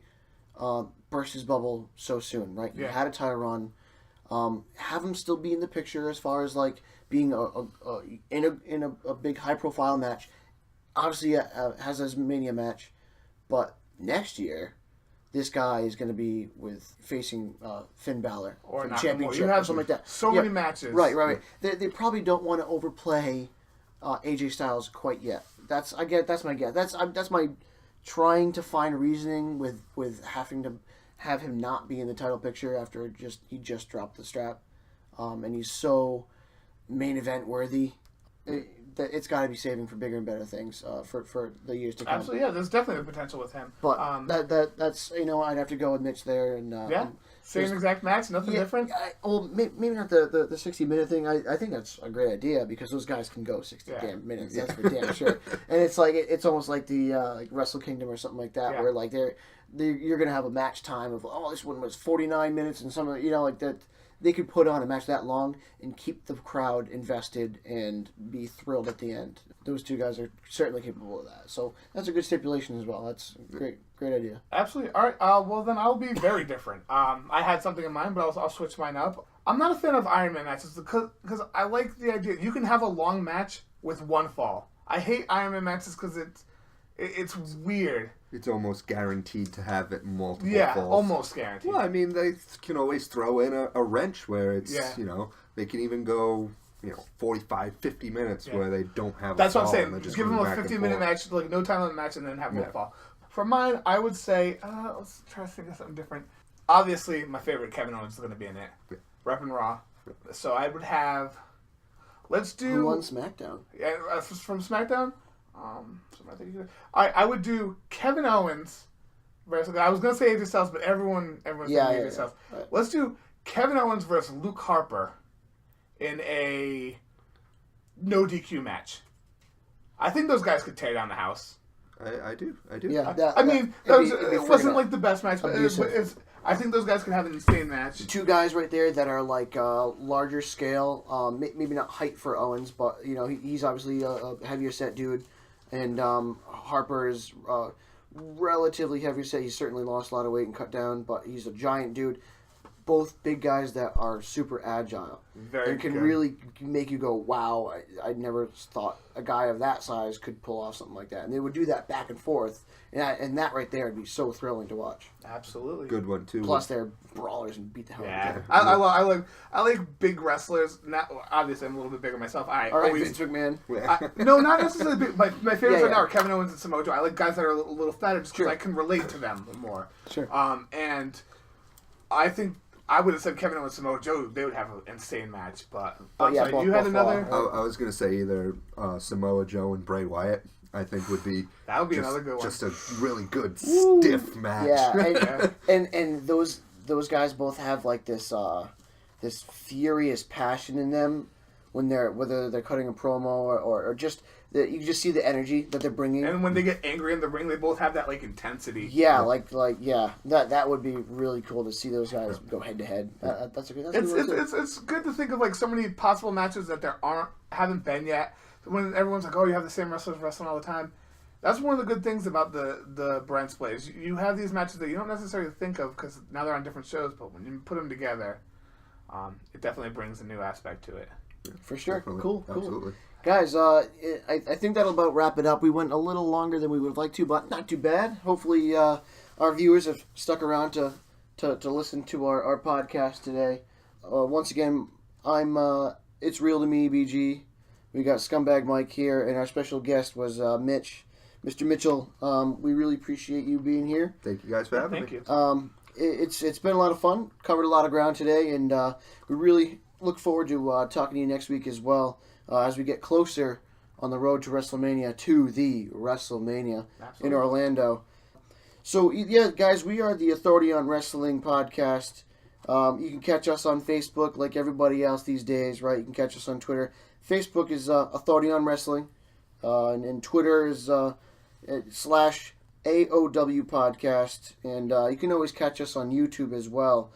burst his bubble so soon, right? You had a title run. Have him still be in the picture as far as like being in a big high profile match. Obviously, has his Mania match, but next year, this guy is going to be facing Finn Balor or for championship or something like that. So many matches, right. They probably don't want to overplay AJ Styles quite yet. That's my guess. That's my trying to find reasoning with having to have him not be in the title picture after he just dropped the strap, and he's so main event worthy. It's got to be saving for bigger and better things for the years to come. Absolutely, yeah. There's definitely the potential with him. But that's I'd have to go with Mitch there and same exact match, nothing different. Maybe not the 60-minute thing. I think that's a great idea because those guys can go 60 damn minutes. That's for damn sure. And it's like it's almost like the like Wrestle Kingdom or something like that, where like you're gonna have a match time of this one was 49 minutes and some of like that. They could put on a match that long and keep the crowd invested and be thrilled at the end. Those two guys are certainly capable of that. So that's a good stipulation as well. That's a great idea. Absolutely. All right. Well, then I'll be very different. I had something in mind, but I'll switch mine up. I'm not a fan of Iron Man matches because I like the idea. You can have a long match with one fall. I hate Iron Man matches because it's weird. It's almost guaranteed to have it multiple falls. Almost guaranteed. Well, I mean, they can always throw in a wrench where it's, they can even go, 45, 50 minutes where they don't have That's a what fall. I'm saying. Just give them a 15-minute match, like no time limit match, and then have them fall. For mine, I would say, let's try to think of something different. Obviously, my favorite, Kevin Owens, is going to be in it. Yeah. Repping Raw. So I would have, let's do... Who won SmackDown? Yeah, from SmackDown? I would do Kevin Owens versus. I was gonna say AJ Styles, but everyone's saying AJ Styles. Right. Let's do Kevin Owens versus Luke Harper in a no DQ match. I think those guys could tear down the house. I do. Yeah, it wasn't like the best match, but I think those guys could have an insane match. Two guys right there that are like larger scale. Maybe not height for Owens, but he's obviously a heavier set dude. And Harper is relatively heavy set. He's certainly lost a lot of weight and cut down, but he's a giant dude. Both big guys that are super agile. And can really make you go, wow, I never thought a guy of that size could pull off something like that. And they would do that back and forth. And that right there would be so thrilling to watch. Absolutely. Good one, too. Plus, they're brawlers and beat the hell out of each other. I like big wrestlers. Obviously, I'm a little bit bigger myself. Vince McMahon. No, not necessarily big. My favorites right now are Kevin Owens and Samoa Joe. I like guys that are a little fatter just because I can relate to them more. Sure. And I think I would have said Kevin Owens and Samoa Joe. They would have an insane match. But you had another. I was going to say either Samoa Joe and Bray Wyatt. I think would be another good one. Just a really good stiff match. Yeah, and those guys both have like this furious passion in them whether they're cutting a promo or just you can just see the energy that they're bringing. And when they get angry in the ring, they both have that like intensity. Yeah, that would be really cool to see those guys go head to head. That's a good. It's good to think of like so many possible matches that haven't been yet. When everyone's like, oh, you have the same wrestlers wrestling all the time. That's one of the good things about the brand splays. You have these matches that you don't necessarily think of because now they're on different shows, but when you put them together, it definitely brings a new aspect to it. For sure. Definitely. Cool. Absolutely. Guys, I think that'll about wrap it up. We went a little longer than we would have liked to, but not too bad. Hopefully our viewers have stuck around to listen to our podcast today. Once again, it's real to me, BG. We got Scumbag Mike here, and our special guest was Mitch. Mr. Mitchell, we really appreciate you being here. Thank you guys for having me. Thank you. It's been a lot of fun. Covered a lot of ground today, and we really look forward to talking to you next week as well as we get closer on the road to WrestleMania, to the WrestleMania in Orlando. So, yeah, guys, we are the Authority on Wrestling podcast. You can catch us on Facebook like everybody else these days, right? You can catch us on Twitter. Facebook is Authority on Wrestling, and Twitter is /AOW podcast, and you can always catch us on YouTube as well.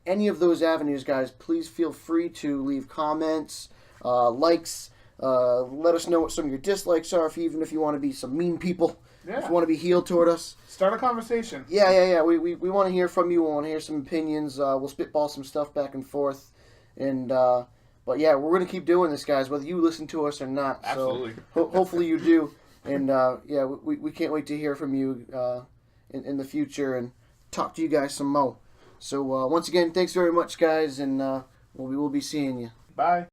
Any of those avenues, guys, please feel free to leave comments, likes, let us know what some of your dislikes are, even if you want to be some mean people. Yeah. If you want to be heel toward us, start a conversation. Yeah. We want to hear from you. We want to hear some opinions. We'll spitball some stuff back and forth. And but yeah, we're gonna keep doing this, guys, whether you listen to us or not. Absolutely. So hopefully you do. And yeah, we can't wait to hear from you in the future and talk to you guys some more. So once again, thanks very much, guys, and we will be seeing you. Bye.